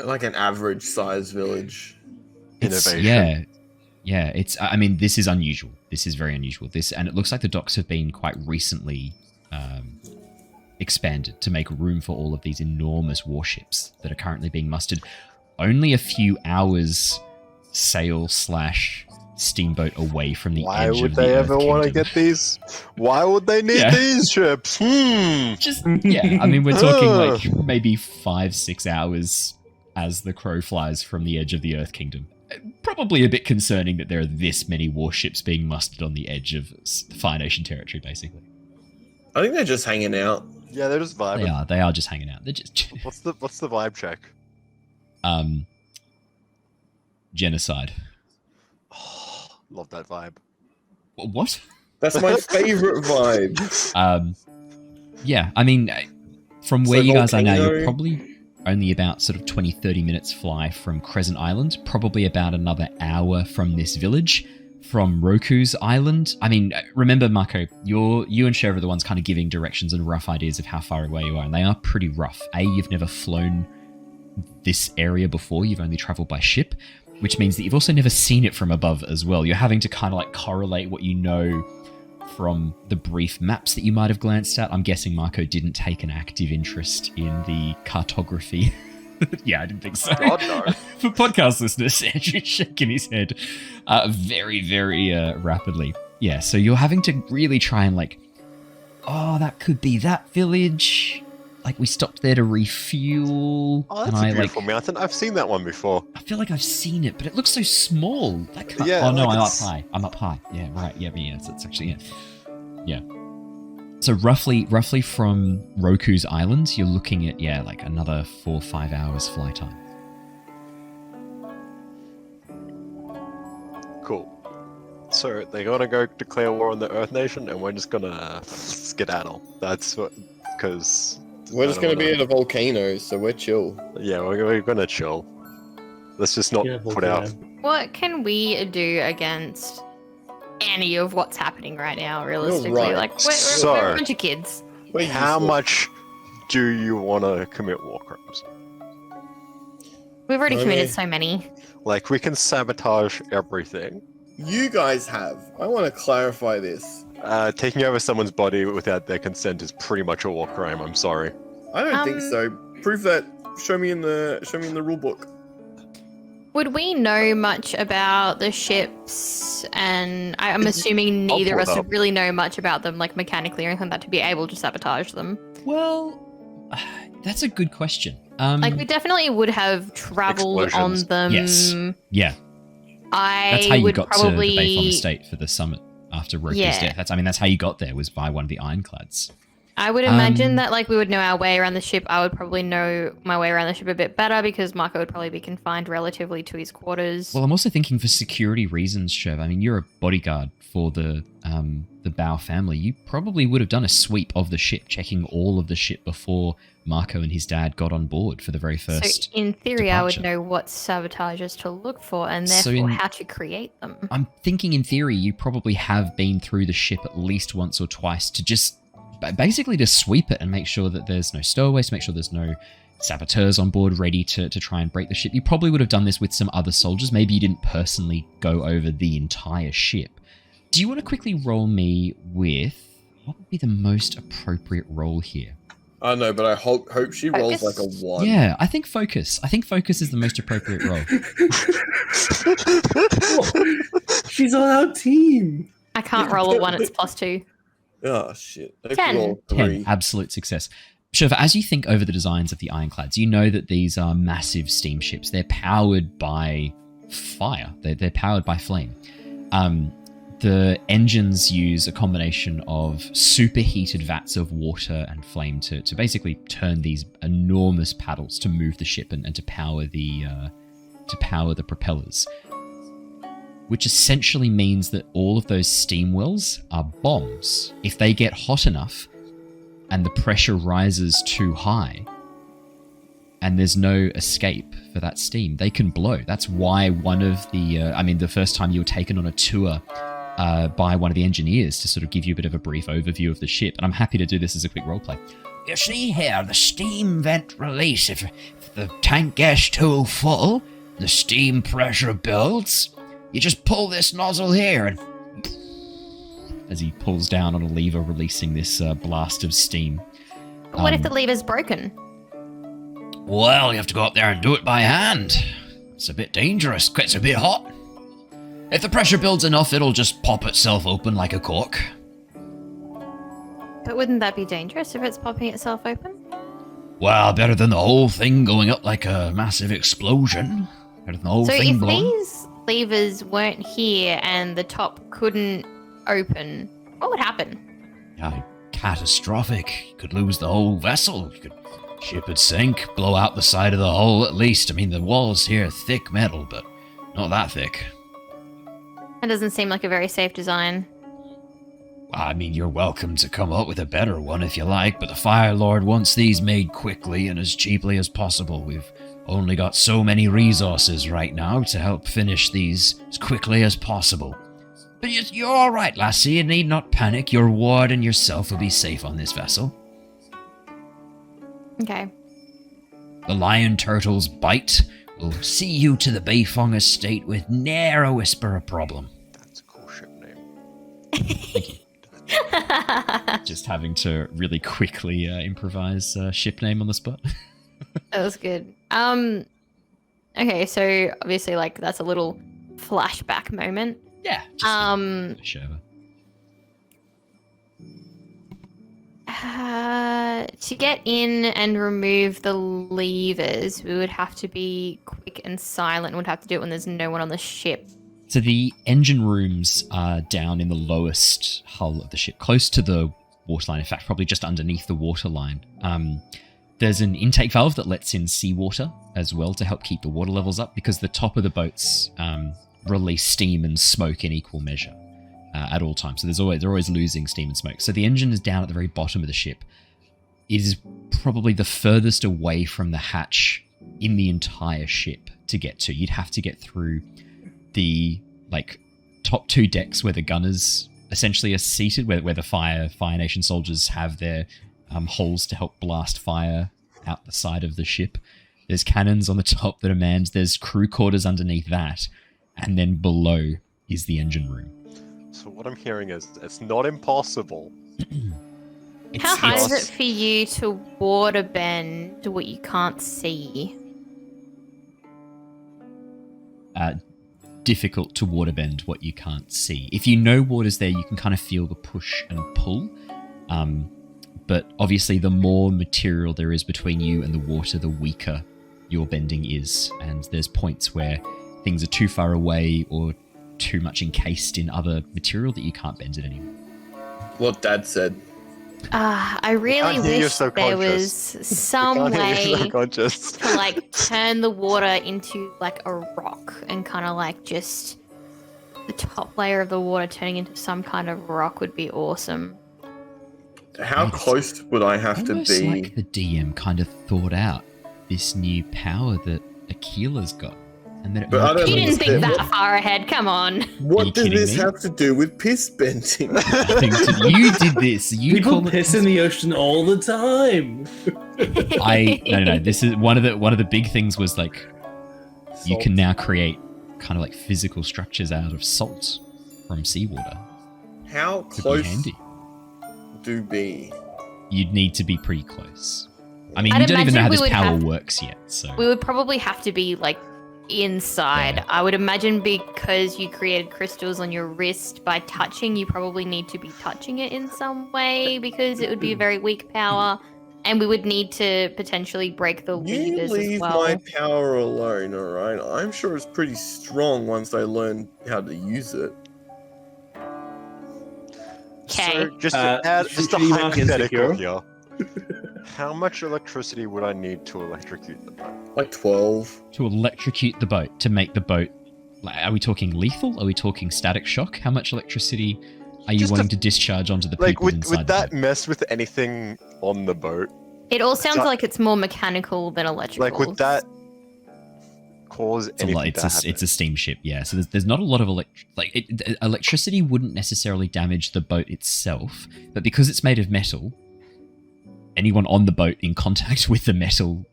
Like an average size village. Innovation. Yeah, it's, I mean, this is unusual. This is very unusual. And it looks like the docks have been quite recently expanded to make room for all of these enormous warships that are currently being mustered. Only a few hours sail / steamboat away from the Why edge would of the they Earth ever want to Kingdom. get these? Why would they need Yeah. these ships? Just yeah, I mean we're talking like maybe 5-6 hours as the crow flies from the edge of the Earth Kingdom. Probably a bit concerning that there are this many warships being mustered on the edge of Fire Nation territory, basically. I think they're just hanging out. Yeah, they're just vibing. They are just hanging out. They're just What's the vibe check? genocide. Love that vibe. What? That's my favorite vibe. Yeah, I mean, from So where you guys are now, you're volcano- probably only about sort of 20-30 minutes fly from Crescent Island, probably about another hour from this village. From Roku's island. I mean, remember, Mako, you and Shurva are the ones kind of giving directions and rough ideas of how far away you are, and they are pretty rough. You've never flown this area before, you've only traveled by ship, which means that you've also never seen it from above as well. You're having to kind of like correlate what you know from the brief maps that you might have glanced at. I'm guessing Mako didn't take an active interest in the cartography. Yeah, I didn't think so. God, no. For podcast listeners, Andrew's shaking his head very, very rapidly. Yeah, so you're having to really try and like, oh, that could be that village. Like, we stopped there to refuel. Oh, that's a beautiful mountain. I've seen that one before. I feel like I've seen it, but it looks so small. That can't... Yeah, oh, no, like I'm it's- up high. I'm up high. Yeah, right. Yeah, it's actually, yeah. Yeah. So roughly from Roku's island, you're looking at, yeah, like another 4 or 5 hours fly time. Cool. So they're gonna go declare war on the Earth Nation, and we're just gonna skedaddle. That's what, because We're just gonna be at a volcano, so we're chill. Yeah, we're gonna chill. Let's just not Yeah, put out. What can we do against any of what's happening right now, realistically? right. Like, we're So- a bunch of kids. We're How useless. much do you want to commit war crimes? We've already Okay. committed so many. Like, we can sabotage everything. You guys have. I want to clarify this. Taking over someone's body without their consent is pretty much a war crime. I'm sorry. I don't think Um, so. Prove that. Show me in the rule book. Would we know much about the ships? And I'm assuming I'll neither of pull us it would up. really know much about them, like mechanically or anything like that, to be able to sabotage them. Well, that's a good question. Like, we definitely would have traveled on Explosions. them. Yes. Yeah, I that's how you would got probably to the Bayfon Estate for the summit after Roku's Yeah. death. That's how you got there, was by one of the Ironclads. I would imagine Um, that like we would know our way around the ship. I would probably know my way around the ship a bit better because Mako would probably be confined relatively to his quarters. Well, I'm also thinking for security reasons, Shurva. I mean, you're a bodyguard for the Bao family. You probably would have done a sweep of the ship, checking all of the ship before Mako and his dad got on board for the very first. So in theory, I would departure. know what sabotages to look for and So therefore in- how to create them. I'm thinking in theory, you probably have been through the ship at least once or twice to just basically to sweep it and make sure that there's no stowaways, to make sure there's no saboteurs on board ready to try and break the ship. You probably would have done this with some other soldiers. Maybe you didn't personally go over the entire ship. Do you want to quickly roll me with what would be the most appropriate role here? I know, but I hope she rolls Focus? like a 1. Yeah, I think focus. I think focus is the most appropriate role. She's on our team. I can't roll a 1, it's +2. Oh shit. I 10. roll 10, 3. absolute success. Shurva, as you think over the designs of the Ironclads, you know that these are massive steamships. They're powered by fire. They're powered by flame. The engines use a combination of superheated vats of water and flame to basically turn these enormous paddles to move the ship and to power the propellers. Which essentially means that all of those steam wells are bombs. If they get hot enough and the pressure rises too high and there's no escape for that steam, they can blow. That's why one of the, the first time you were taken on a tour by one of the engineers to sort of give you a bit of a brief overview of the ship, and I'm happy to do this as a quick roleplay. You see here, the steam vent release. If the tank gets too full, the steam pressure builds. You just pull this nozzle here, and as he pulls down on a lever, releasing this blast of steam. But what if the lever's broken? Well, you have to go up there and do it by hand. It's a bit dangerous. It's a bit hot. If the pressure builds enough, it'll just pop itself open like a cork. But wouldn't that be dangerous if it's popping itself open? Well, better than the whole thing going up like a massive explosion. Better than the whole So thing if blowing. these levers weren't here and the top couldn't open, what would happen? Yeah, catastrophic. You could lose the whole vessel. Ship would sink, blow out the side of the hull at least. I mean, the walls here are thick metal, but not that thick. That doesn't seem like a very safe design. I mean, you're welcome to come up with a better one if you like, but the Fire Lord wants these made quickly and as cheaply as possible. We've only got so many resources right now to help finish these as quickly as possible. But you're all right, lassie. You need not panic. Your ward and yourself will be safe on this vessel. Okay. The Lion Turtle's bite will see you to the Beifong estate with ne'er a whisper of problem. That's a cool ship name. Thank you. Just having to really quickly improvise ship name on the spot. That was good. Okay, so obviously, like, that's a little flashback moment. Yeah. Shurva. To get in and remove the levers, we would have to be quick and silent. And would have to do it when there's no one on the ship. So the engine rooms are down in the lowest hull of the ship, close to the waterline. In fact, probably just underneath the waterline. There's an intake valve that lets in seawater as well to help keep the water levels up, because the top of the boats release steam and smoke in equal measure at all times. So they're always losing steam and smoke. So the engine is down at the very bottom of the ship. It is probably the furthest away from the hatch in the entire ship to get to. You'd have to get through the top two decks where the gunners essentially are seated, where the Fire Nation soldiers have their holes to help blast fire out the side of the ship. There's cannons on the top that are manned. There's crew quarters underneath that, and then below is the engine room. So what I'm hearing is it's not impossible. How hard is it for you to waterbend what you can't see? Difficult to waterbend what you can't see. If you know water's there, you can kind of feel the push and pull. But obviously, the more material there is between you and the water, the weaker your bending is. And there's points where things are too far away or too much encased in other material that you can't bend it anymore. What Dad said. I really wish there was some way to turn the water into like a rock and kind of like just the top layer of the water turning into some kind of rock would be awesome. How close would I have to Almost be? like the DM kind of thought out this new power that Aquila's got. And that But You didn't think that far ahead, come on. What does kidding this me? have to do with piss bending? You did this. You People call piss in the ocean all the time. No. This is one of the big things was like you can now create kind of like physical structures out of salt from seawater. How Could be close handy. do be? You'd need to be pretty close. I mean, I'd you don't even know how imagine we this would power have- works yet. So We would probably have to be like inside. Yeah. I would imagine because you created crystals on your wrist by touching, you probably need to be touching it in some way because it would be a very weak power. And we would need to potentially break the You levers as leave well. my power alone, alright? I'm sure it's pretty strong once I learn how to use it. Okay. So just to add, just a should you mark hypothetical insecure? here. How much electricity would I need to electrocute the boat? Like 12. to electrocute the boat, to make the boat, like, are we talking lethal? Are we talking static shock? How much electricity are you Just wanting to discharge onto the people inside would the that boat? mess with anything on the boat? It all sounds So- like it's more mechanical than electrical. Like, would that cause anything to happen? It's a steamship, yeah. So there's not a lot of electricity wouldn't necessarily damage the boat itself, but because it's made of metal, anyone on the boat in contact with the metal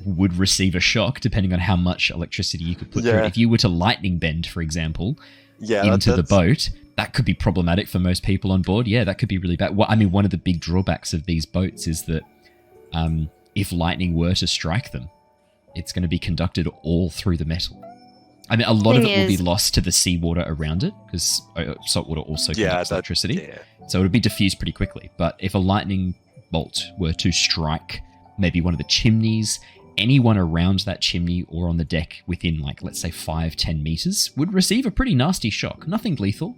would receive a shock, depending on how much electricity you could put through it. Yeah. If you were to lightning bend, for example, yeah, into the that's- boat, that could be problematic for most people on board. Yeah, that could be really bad. Well, I mean, one of the big drawbacks of these boats is that if lightning were to strike them, it's going to be conducted all through the metal. I mean, a lot of Thing it will be is- lost to the seawater around it because saltwater also conducts electricity. Yeah. So it would be diffused pretty quickly. But if a lightning bolt were to strike maybe one of the chimneys, anyone around that chimney or on the deck within, like, let's say 5-10 meters would receive a pretty nasty shock. Nothing lethal,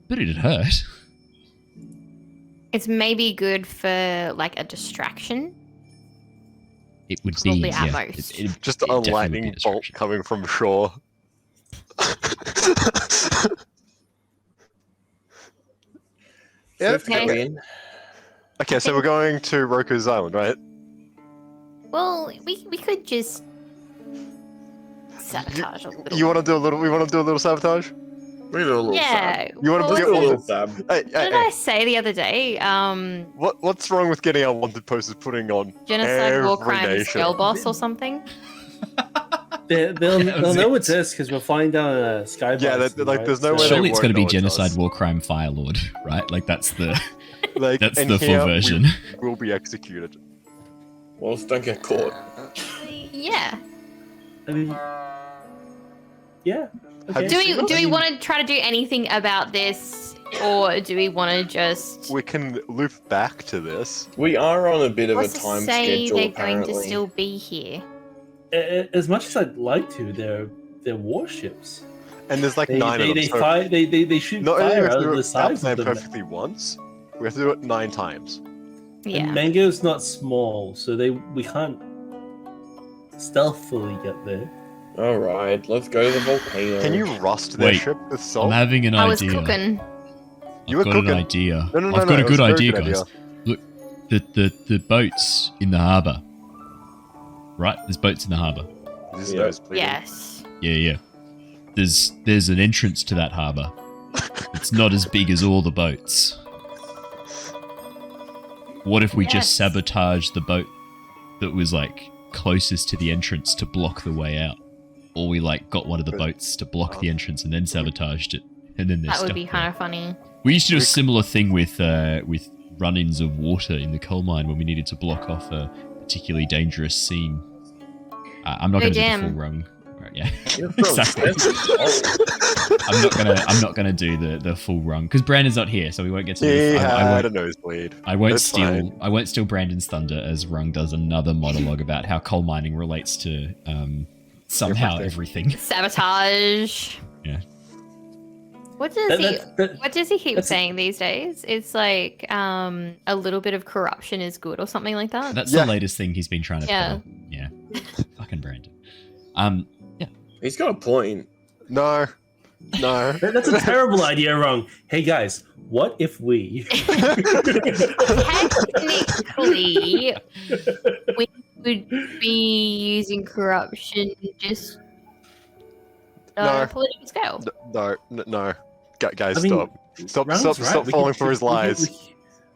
but it'd hurt. It's maybe good for like a distraction. It would Probably be at yeah, most. Just it a definitely would be lightning bolt distraction. coming from shore. Yep. Okay. Okay, so we're going to Roku's island, right? Well, we could just sabotage a little. You want to do a little? We want to do a little sabotage. We do a little Yeah. You wanna well, do Do a what little stab. Hey, did I say the other day? what's wrong with getting our wanted posters putting on Genocide, war every crimes, nation? girl boss or something? They'll That was know it. it's this because we're flying down a sky. Yeah, bison, there's no way they Surely it's won't going to be know it's genocide, us. war crime, fire lord, right? Like that's the Like, that's and the full here version. We will be executed. Well, just don't get caught. Yeah. I mean, yeah. Have Okay. Do we want to try to do anything about this, or do we want to just? We can loop back to this. We are on a bit of What's a to time say schedule, they're apparently. going to still be here? As much as I'd like to, they're warships. And there's like They 9 of them. they so fire they shoot not only do we fire have out to of do the it sides there of them. perfectly once, we have to do it 9 times. Yeah. And Mango's not small, so we can't stealthily get there. All right, let's go to the volcano. Can you rust their Wait, ship with I'm salt? having an I was idea. cooking. You I've were got cooking. an idea. No, I've got a it was good idea, good guys. Look, the boats in the harbour. Right? There's boats in the harbour. This is Yeah. nosebleeding. Yes. Yeah. There's an entrance to that harbour. It's not as big as all the boats. What if we Yes. just sabotage the boat that was like closest to the entrance to block the way out? Or we like got one of the boats to block the entrance and then sabotaged it, and then they're That would stuck be there. kind of funny. We used to do a similar thing with run-ins of water in the coal mine when we needed to block off a particularly dangerous scene. I'm not Oh, going to do the damn. full rung. Right, yeah, You're so exactly. expensive. Oh, I'm not gonna do the full rung because Brandon's not here, so we won't get to. He I had a won't. nosebleed. I won't That's steal. fine. I won't steal Brandon's thunder as Rung does another monologue about how coal mining relates to somehow everything. Sabotage. Yeah. What does That- he? that- What does he keep that's- saying these days? It's like a little bit of corruption is good, or something like that. That's Yeah. the latest thing he's been trying to. Yeah. peddle. Yeah. Fucking Brandon. he's got a point. No. That's a terrible idea, Wrong. Hey guys, what if we? Technically, we would be using corruption just on No. a political scale. No. Guys, I mean, stop. Wrong's Stop right. We falling could- for his we could- lies.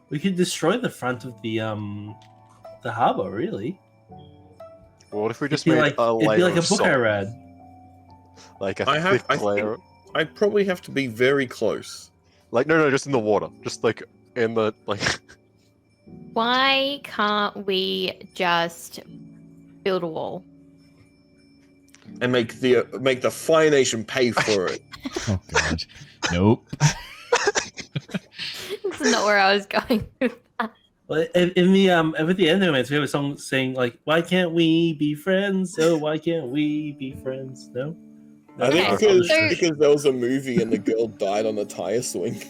We could destroy the front of the harbor. Really, What if we just it'd made be like a it'd be layer like a of book I salt? read. Like a I have- thick I think- layer. I'd probably have to be very close. Like no, just in the water. Just like in the like. Why can't we just build a wall? And make the Fire Nation pay for it. Oh god. Nope. This is not where I was going with that. Well, in the with the end moments, we have a song saying like, "Why can't we be friends? Oh, why can't we be friends?" No. I think Okay, because there was a movie and the girl died on a tire swing.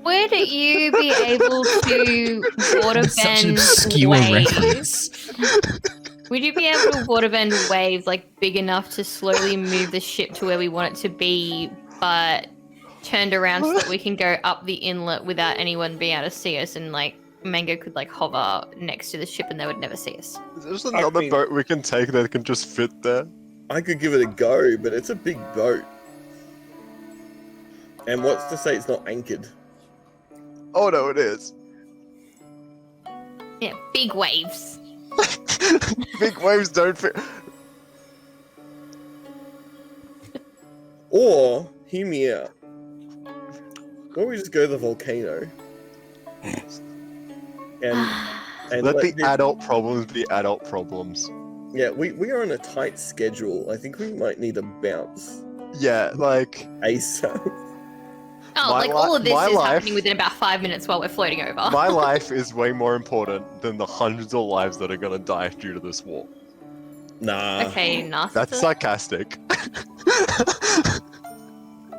Would you be able to water Such an bend obscure waves? reference. Would you be able to water bend waves like big enough to slowly move the ship to where we want it to be, but turned around so that we can go up the inlet without anyone being able to see us, and like Mango could like hover next to the ship and they would never see us? There's another mean- boat we can take that can just fit there. I could give it a go, but it's a big boat. And what's to say it's not anchored? Oh no, it is. Yeah, big waves. Big waves don't fit. Or, hear me out. Why don't we just go to the volcano? And Let the the- adult problems be adult problems. Yeah, we are on a tight schedule. I think we might need a bounce Yeah, like ASAP. Oh, My like all of this my is life- happening within about 5 minutes while we're floating over. my life is way more important than the hundreds of lives that are gonna die due to this war. Nah, Okay, Narcissist. That's sarcastic.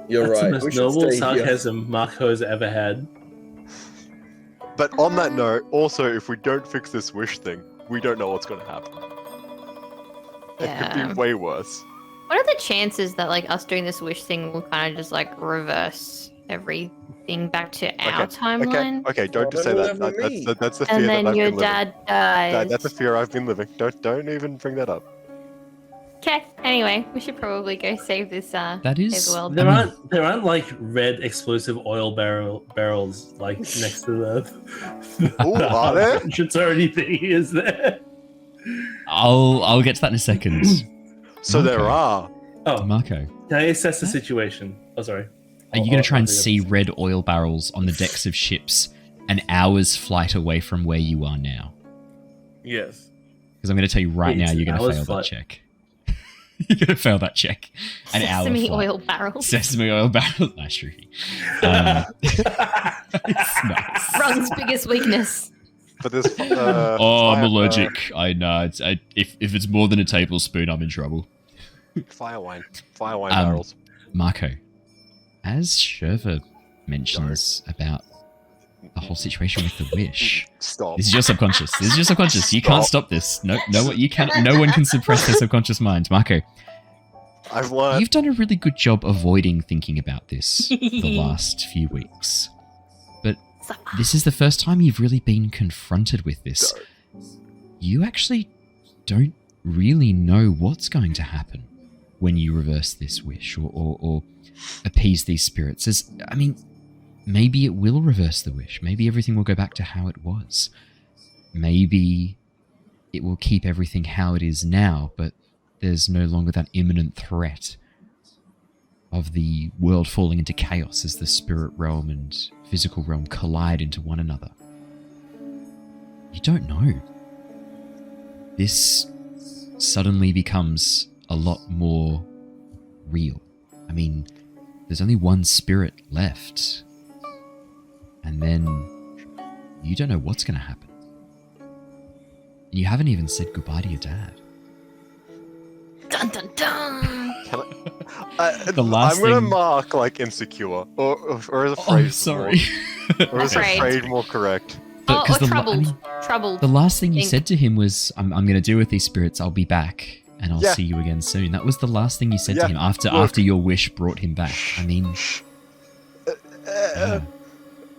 you're That's right. the most We should noble stay here. sarcasm Mako has ever had. But on that note, also, if we don't fix this wish thing, we don't know what's gonna happen. It could Yeah. be way worse. What are the chances that like us doing this wish thing will kind of just like reverse everything back to our timeline? Okay, don't just say Well, that. never me. That's the fear And that then I've your been living. dad dies. That's a fear I've been living. Don't even bring that up. Okay. Anyway, we should probably go save this. That is- save the world. There I mean- aren't like red explosive oil barrels like next to the Ooh, are there? entrance or anything, is there? I'll get to that in a second. So there Okay. are. Oh, Marco, can I assess the situation? Oh, sorry. are you going to try and I'll do see this. red oil barrels on the decks of ships an hour's flight away from where you are now? Yes. Because I'm going to tell you right Wait, now, it's you're an going to hour's fail that flight. check. You're going to fail that check. An hour Sesame flight. oil barrels. Sesame oil barrel. Nice, Shruti. It's nice. Rung's biggest weakness. But there's. Oh, I'm allergic. I know. If it's more than a tablespoon, I'm in trouble. Fire wine Um, barrels. Marco, as Shurva mentions about the whole situation with the wish, Stop. this is your subconscious. This is your subconscious. You can't stop this. No, you can't. No one can suppress their subconscious mind. Marco, I've learned. you've done a really good job avoiding thinking about this the last few weeks, but this is the first time you've really been confronted with this. You actually don't really know what's going to happen when you reverse this wish or appease these spirits. Maybe it will reverse the wish. Maybe everything will go back to how it was. Maybe it will keep everything how it is now, but there's no longer that imminent threat of the world falling into chaos as the spirit realm and physical realm collide into one another. You don't know. This suddenly becomes a lot more real. I mean, there's only one spirit left. And then you don't know what's going to happen. And you haven't even said goodbye to your dad. Dun dun dun. The last I'm gonna thing- mark like insecure, or is Oh, afraid sorry. or is Afraid. afraid more correct? Or the troubled. Troubled. The last thing you Think. said to him was, I'm going to deal with these spirits. I'll be back. And I'll Yeah. see you again soon. That was the last thing you said to Yeah, him after look. after your wish brought him back. I mean, yeah.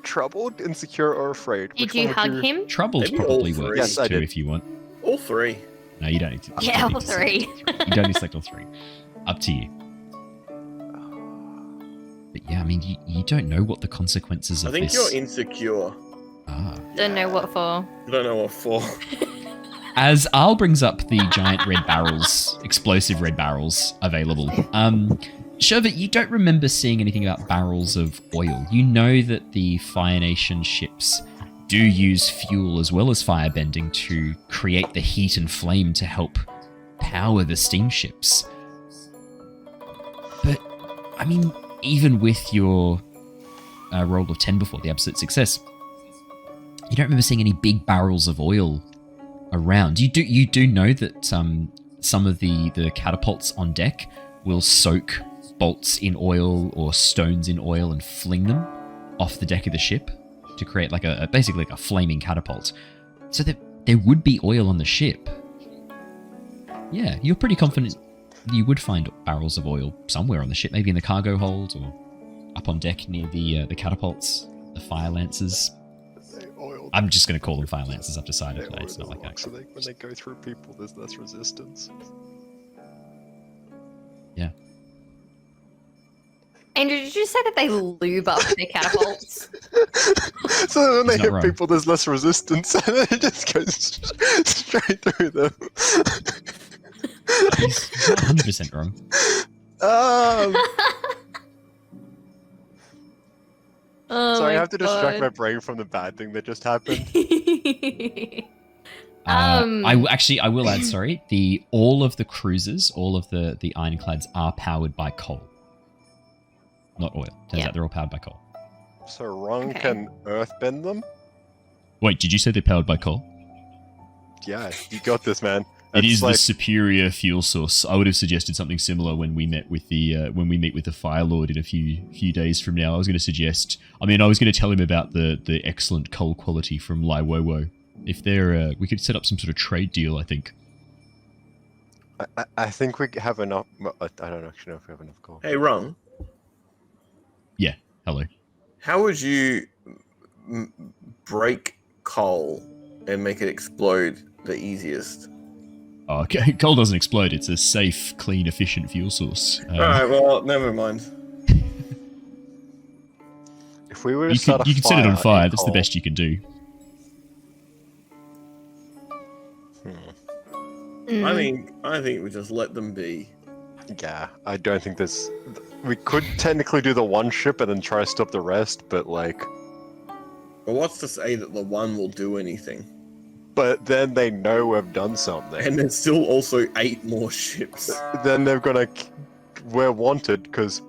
Troubled, insecure, or afraid? Did Which you one would hug him? Troubled Maybe probably all three. works Yes, I too did. if you want. All three. No, you don't need to. you Yeah, don't all need to select three. all You don't need to select all three. Up to you. But yeah, I mean, you don't know what the consequences I of think this you're insecure. are. Don't know what for. I don't know what for. As Al brings up the giant red barrels, explosive red barrels available, Shurva, you don't remember seeing anything about barrels of oil. You know that the Fire Nation ships do use fuel as well as firebending to create the heat and flame to help power the steamships. But, I mean, even with your roll of 10 before, the absolute success, you don't remember seeing any big barrels of oil around. You do know that some of the catapults on deck will soak bolts in oil or stones in oil and fling them off the deck of the ship to create like basically like a flaming catapult. So that there would be oil on the ship. Yeah, you're pretty confident you would find barrels of oil somewhere on the ship, maybe in the cargo hold or up on deck near the catapults, the fire lancers. Oil. I'm just going to call them fire lancers. I've decided that it's not like that. So when they go through people, there's less resistance. Yeah. Andrew, did you say that they lube up their catapults? So when they He's not hit wrong. people, there's less resistance, and it just goes straight through them. He's not 100% wrong. Oh Sorry, I my have to distract my God. brain from the bad thing that just happened. I will add. Sorry, all of the cruisers, all of the ironclads are powered by coal, not oil. Turns out they're all powered by coal. So Rung can earthbend them? Wait, did you say they're powered by coal? Yeah, you got this, man. It It's is the superior fuel source. I would have suggested something similar when we met with the meet with the Fire Lord in a few days from now. I was going to suggest. I was going to tell him about the excellent coal quality from Laiwowo. If they're, we could set up some sort of trade deal. I think. I think we have enough. I don't actually know if we have enough coal. Hey, Rung. Yeah. Hello. How would you break coal and make it explode the easiest? Oh, okay. Coal doesn't explode. It's a safe, clean, efficient fuel source. Alright, well, never mind. If we were to You start could set it on fire. That's the best you can do. I think we just let them be. Yeah, I don't think there's. We could technically do the one ship and then try to stop the rest, but like. But what's to say that the one will do anything? But then they know we've done something. And there's still also 8 more ships. Then they're gonna. We're wanted because,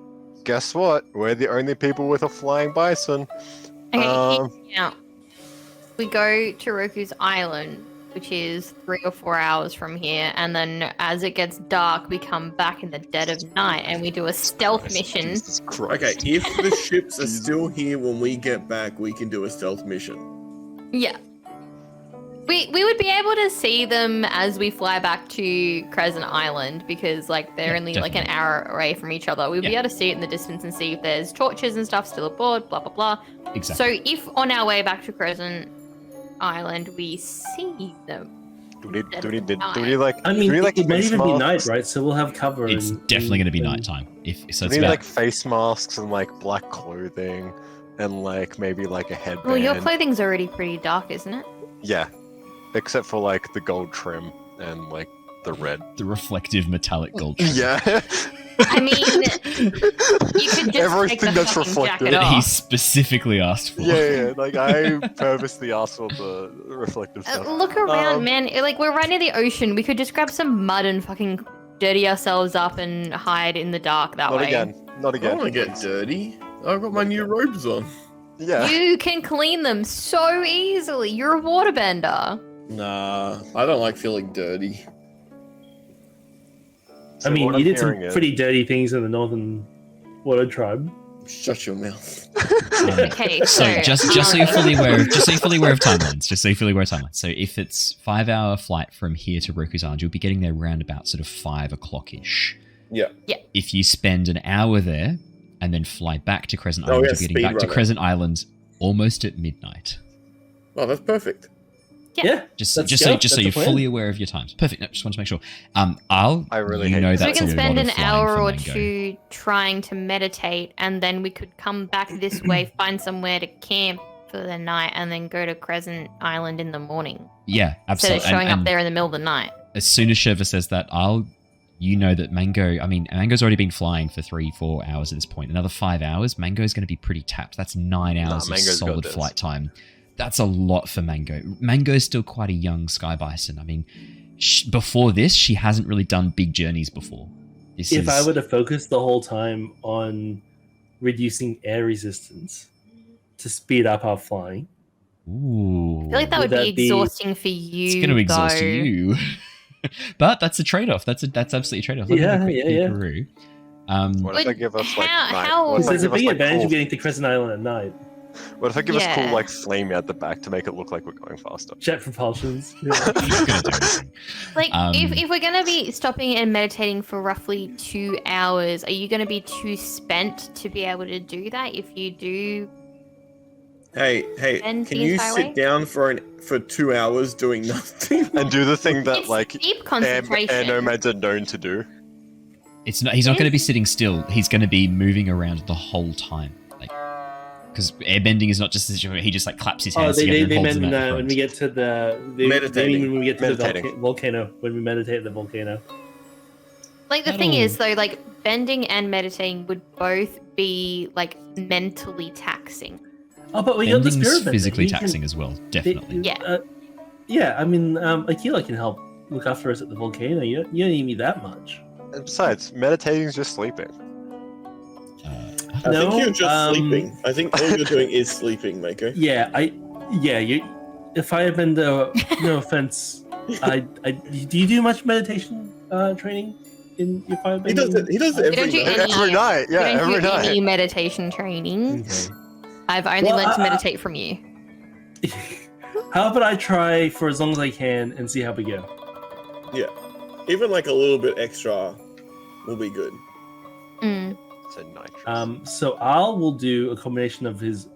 guess what? We're the only people with a flying bison. Okay, now we go to Roku's island, which is 3 or 4 hours from here, and then as it gets dark, we come back in the dead of night and we do a stealth mission. Jesus Christ. Okay, if the ships are still here when we get back, we can do a stealth mission. Yeah. We would be able to see them as we fly back to Crescent Island because like they're only like an hour away from each other. We'd be able to see it in the distance and see if there's torches and stuff still aboard, blah blah blah. Exactly. So if on our way back to Crescent Island we see them. Do we need like? I mean, do we need, like, it might face even be masks? night, right? So we'll have cover. It's definitely going to be nighttime. So Do it's we need about like face masks and like black clothing and like maybe like a headband? Well, your clothing's already pretty dark, isn't it? Yeah, except for like the gold trim and like the red. the reflective metallic gold. trim. Yeah. I mean, you could just Everything take the that's fucking reflective. jacket That he off. specifically asked for. Yeah. Like I purposely asked for the reflective stuff. Look around, man. Like we're right near the ocean. We could just grab some mud and fucking dirty ourselves up and hide in the dark that Not way. again. Not I again. don't want to get dirty. I've got my new robes on. Yeah. You can clean them so easily. You're a waterbender. Nah, I don't like feeling dirty. So I mean, what you I'm did some hearing is- pretty dirty things in the Northern Water Tribe. Shut your mouth. Okay, So just so you're fully aware of timelines. So if it's 5-hour flight from here to Roku's Island, you'll be getting there around about sort of 5 o'clock-ish. Yeah. If you spend an hour there and then fly back to Crescent Oh, Island, yeah, you're getting back to speedrunner. Crescent Island almost at midnight. Oh, that's perfect. Yeah. Just That's- so yeah, just so that's you're the plan. fully aware of your times. Perfect. No, just want to make sure. I really hate know this. So we that's can a spend lot an of flying hour for or Mango. two trying to meditate, and then we could come back this way, find somewhere to camp for the night, and then go to Crescent Island in the morning. Yeah, Instead absolutely. of showing And up there in the middle of the night. as soon as Shurva says that, you know that Mango's already been flying for 3-4 hours at this point. Another 5 hours, Mango's going to be pretty tapped. That's 9 hours of Mango's got solid this. flight time. That's a lot for Mango. Mango's still quite a young sky bison. I mean, before this, she hasn't really done big journeys before. If I were to focus the whole time on reducing air resistance to speed up our flying, Ooh, I feel like that would Would be that be- exhausting for you. it's going to exhaust though. you. But that's a trade-off. That's absolutely a trade-off. Yeah, Let me have a yeah. quick peekaroo. What if But I give us like how- night? how- What if I there's a give us, big like, advantage cool- of getting to Crescent Island at night. What if I give us cool Yeah. like flame at the back to make it look like we're going faster? Jet propulsions. Yeah. You're not gonna do anything. Like, Um, if we're going to be stopping and meditating for roughly 2 hours, are you going to be too spent to be able to do that if you do? Hey, And can the you entire sit way? down for 2 hours doing nothing? And do the thing that It's like deep air concentration. nomads are known to do. He's not going to be sitting still. He's going to be moving around the whole time. Like, because airbending is not just he just like claps his Oh, hands they together and holds meant them out the when we front. get to the Meditating. when we get to the Meditating. volcano, when we meditate at the volcano. Like, the thing That'll- is, though, like, bending and meditating would both be, like, mentally taxing. Oh, but we got the Bending's spirit bender. physically He can- taxing as well, definitely. Yeah. Yeah, I mean, Aquila can help look after us at the volcano. You don't need me that much. And besides, meditating is just sleeping. I No, think you're just sleeping. I think all you're doing is sleeping, Mako. Yeah, if I have been no offense, do you do much meditation training in your firebending? He does it. He does it We don't every do night. any- Every night, yeah, we don't every do night. any meditation training. Okay. I've only Well, learned to meditate from you. How about I try for as long as I can and see how we go? Even like a little bit extra will be good. Mm. So nitrous. So Al will do a combination of his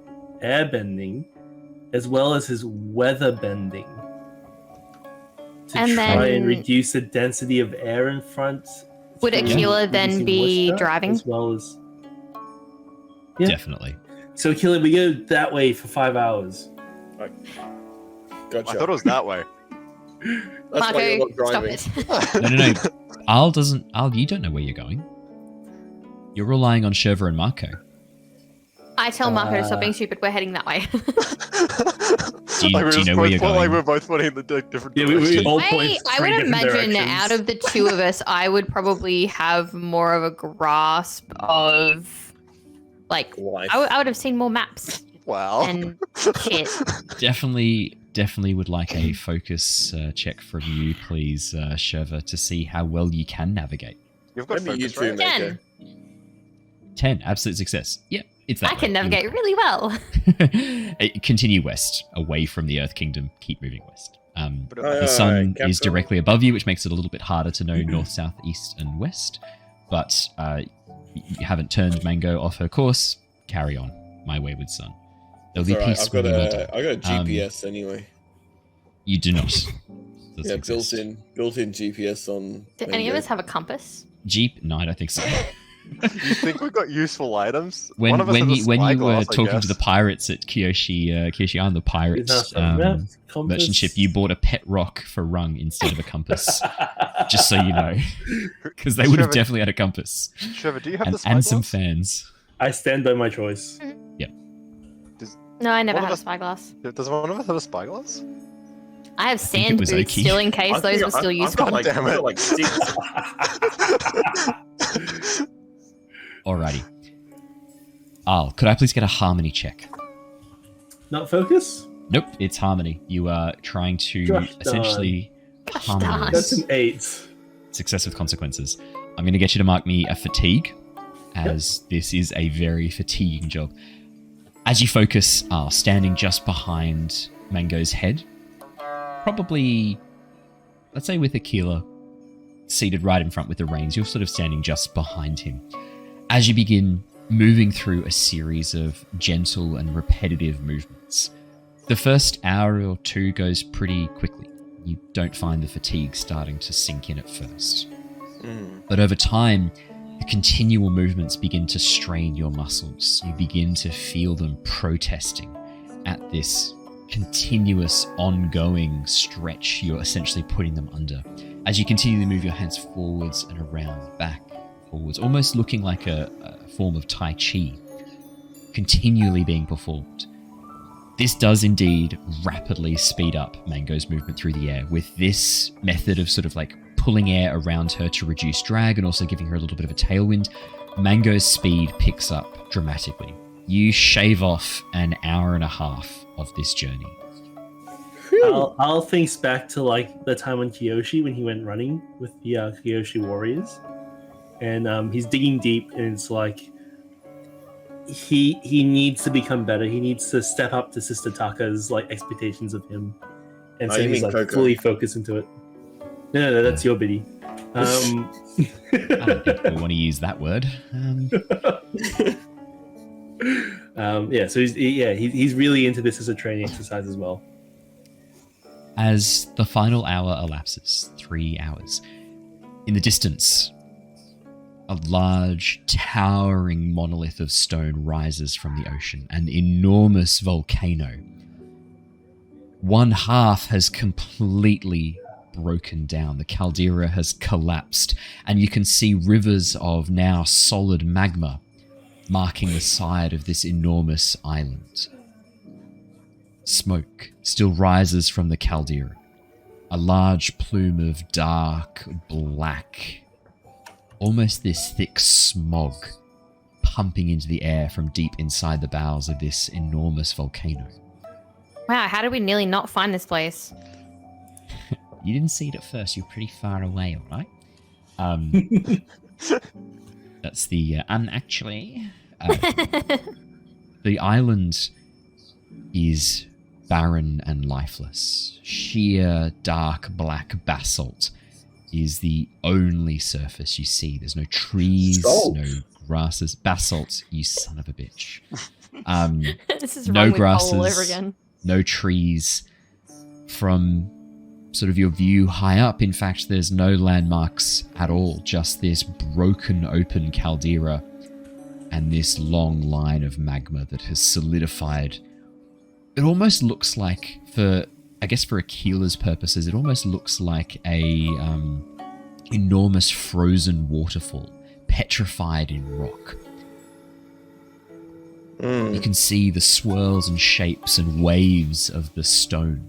airbending as well as his weather bending to And try and then- reduce the density of air in front. Would through Aquila then reducing be moisture, driving? as well as? Yeah. Definitely. So Aquila, we go that way for 5 hours. Gotcha. I thought it was that way. That's why you're Mako, not stop driving. it. No. Al, you don't know where you're going. You're relying on Shurva and Mako. I tell Mako to stop being stupid. We're heading that way. Do you know where you're Like going? we're both pointing in the different Yeah, directions. we all point I three would different imagine directions. out of the two of us, I would probably have more of a grasp of, like, Life. I would have seen more maps Wow. and shit. Definitely would like a focus check from you, please, Shurva, to see how well you can navigate. You've got Maybe you focus, too, right? Mako. 10, absolute success. Yep, it's that I can way. navigate really well. Continue west, away from the Earth Kingdom. Keep moving west. But The sun Alright, is Captain. directly above you, which makes it a little bit harder to know north, south, east, and west. But you haven't turned Mango off her course. Carry on, my wayward son. There'll be It's alright, peace I've when got you a, will do. I got a GPS anyway. You do not. Doesn't Yeah, exist. built-in GPS on. Do any of Mango. us have a compass? Jeep? No, I don't think so. you think we've got useful items? When One of us has a you were spyglass, I talking to the guess. pirates at Kyoshi Island, the pirates merchant ship, you bought a pet rock for Rung instead of a compass. Just so you know, because they would have Trevor- definitely had a compass Trevor, do you have the and spyglass? some fans. I stand by my choice. No, I never One had a of us- spyglass. Does one of us have a spyglass? I have think it sand was boots Oki. still in case I those think were still I've useful. got like, Damn I've it. got like 6. Alrighty. Al, could I please get a harmony check? Not focus? Nope, it's harmony. You are trying to Gosh darn. essentially Gosh harmonize. That's an 8. Success with consequences. I'm going to get you to mark me a fatigue, as this is a very fatiguing job. As you focus, standing just behind Mango's head, probably, let's say with Aquila seated right in front with the reins, you're sort of standing just behind him. As you begin moving through a series of gentle and repetitive movements, the first hour or two goes pretty quickly. You don't find the fatigue starting to sink in at first. But over time, the continual movements begin to strain your muscles. You begin to feel them protesting at this continuous, ongoing stretch you're essentially putting them under. As you continue to move your hands forwards and around, back, forwards, almost looking like a form of Tai Chi, continually being performed. This does indeed rapidly speed up Mango's movement through the air with this method of sort of like pulling air around her to reduce drag and also giving her a little bit of a tailwind. Mango's speed picks up dramatically. You shave off an hour and a half of this journey. Al thinks back to like the time on Kyoshi when he went running with the Kyoshi warriors, and he's digging deep, and it's like he needs to become better. He needs to step up to Sister Taka's like expectations of him, and Oh, so you he's mean like Coco. fully focused into it. No, that's your biddy. I don't think we want to use that word. Yeah, so he's really into this as a training exercise as well. As the final hour elapses, 3 hours, in the distance, a large, towering monolith of stone rises from the ocean, an enormous volcano. One half has completely broken down. The caldera has collapsed, and you can see rivers of now solid magma marking the side of this enormous island. Smoke still rises from the caldera, a large plume of dark black, almost this thick smog pumping into the air from deep inside the bowels of this enormous volcano. Wow, how did we nearly not find this place? You didn't see it at first. You're pretty far away, all right? That's the actually. The island is barren and lifeless. Sheer dark black basalt is the only surface you see. There's no trees, no grasses. Basalt, you son of a bitch. This is No wrong with grasses. Paul all over again. No trees. From sort of your view high up, in fact, there's no landmarks at all. Just this broken open caldera and this long line of magma that has solidified. It almost looks like, for Aquila's purposes, it almost looks like a enormous frozen waterfall, petrified in rock. You can see the swirls and shapes and waves of the stone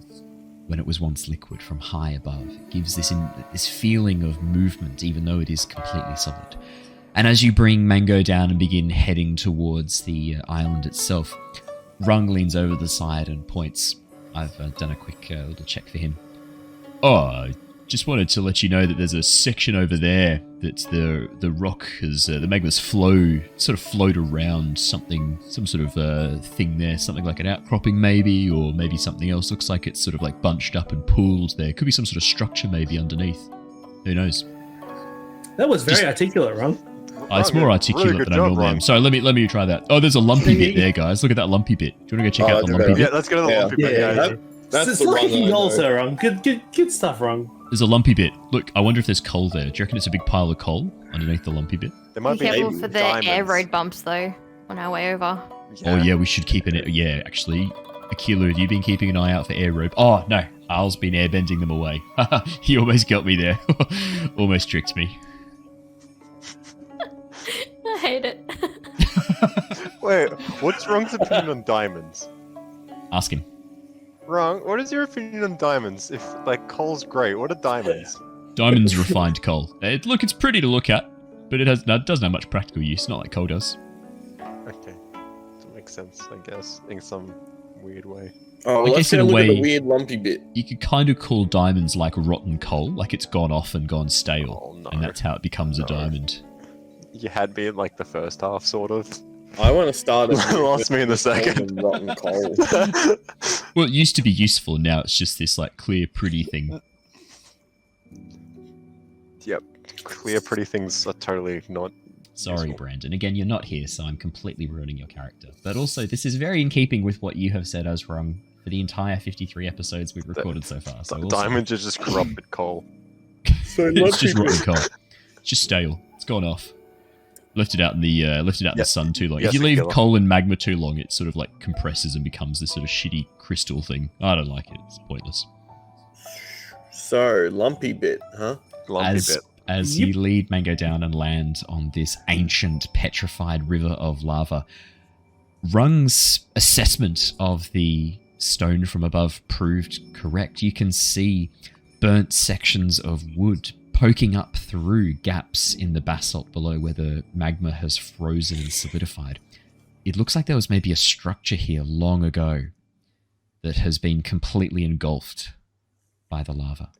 when it was once liquid from high above. It gives this feeling of movement, even though it is completely solid. And as you bring Mango down and begin heading towards the island itself, Rung leans over the side and points. I've done a quick little check for him. Oh, just wanted to let you know that there's a section over there that the rock has, the magma's flowed around some sort of thing there, something like an outcropping maybe, or maybe something else. Looks like it's sort of like bunched up and pooled there. Could be some sort of structure maybe underneath. Who knows? That was very articulate, Rung. It's more articulate than I normally am. Sorry, let me try that. Oh, there's a lumpy bit there, guys. Look at that lumpy bit. Do you want to go check out the lumpy bit? Yeah, let's go to the lumpy bit. Yeah. That's It's the like wrong goals one. there, Rung. Good stuff, Rung. There's a lumpy bit. Look, I wonder if there's coal there. Do you reckon it's a big pile of coal underneath the lumpy bit? There might Be be careful for the diamonds. air road bumps, though, on our way over. Oh yeah, we should keep it. Yeah, actually, Aquila, have you been keeping an eye out for air rope? Oh no, Al's been airbending them away. He almost got me there. Almost tricked me. I hate it. Wait, what's Rung's opinion on diamonds? Ask him. Rung, what is your opinion on diamonds? If, like, coal's great, what are diamonds? Diamonds refined coal. Look, it's pretty to look at, but it doesn't have much practical use. Not like coal does. Okay. That makes sense, I guess, in some weird way. Oh, I well, let's guess in go a look at way- the weird lumpy bit. You could kind of call diamonds like rotten coal, like it's gone off and gone stale, Oh, no. and that's how it becomes a No. diamond. You had me in, like, the first half, sort of. I want to start it. Lost me in the second. Rotten coal. Well, it used to be useful, now it's just this like clear, pretty thing. Yep. Clear, pretty things are totally not. Sorry, useful. Brandon. Again, you're not here, so I'm completely ruining your character. But also, this is very in keeping with what you have said as Rung for the entire 53 episodes we've recorded so far. So also, Diamonds are just corrupted coal. So it's just lumpy rotten bit. coal. It's just stale. It's gone off. Left it out in the sun too long. Yes, If you leave Aquila. coal in magma too long, it sort of like compresses and becomes this sort of shitty crystal thing. I don't like it. It's pointless. So, lumpy bit, huh? Lumpy bit. As you lead Mango down and land on this ancient petrified river of lava, Rung's assessment of the stone from above proved correct. You can see burnt sections of wood poking up through gaps in the basalt below where the magma has frozen and solidified. It looks like there was maybe a structure here long ago that has been completely engulfed by the lava.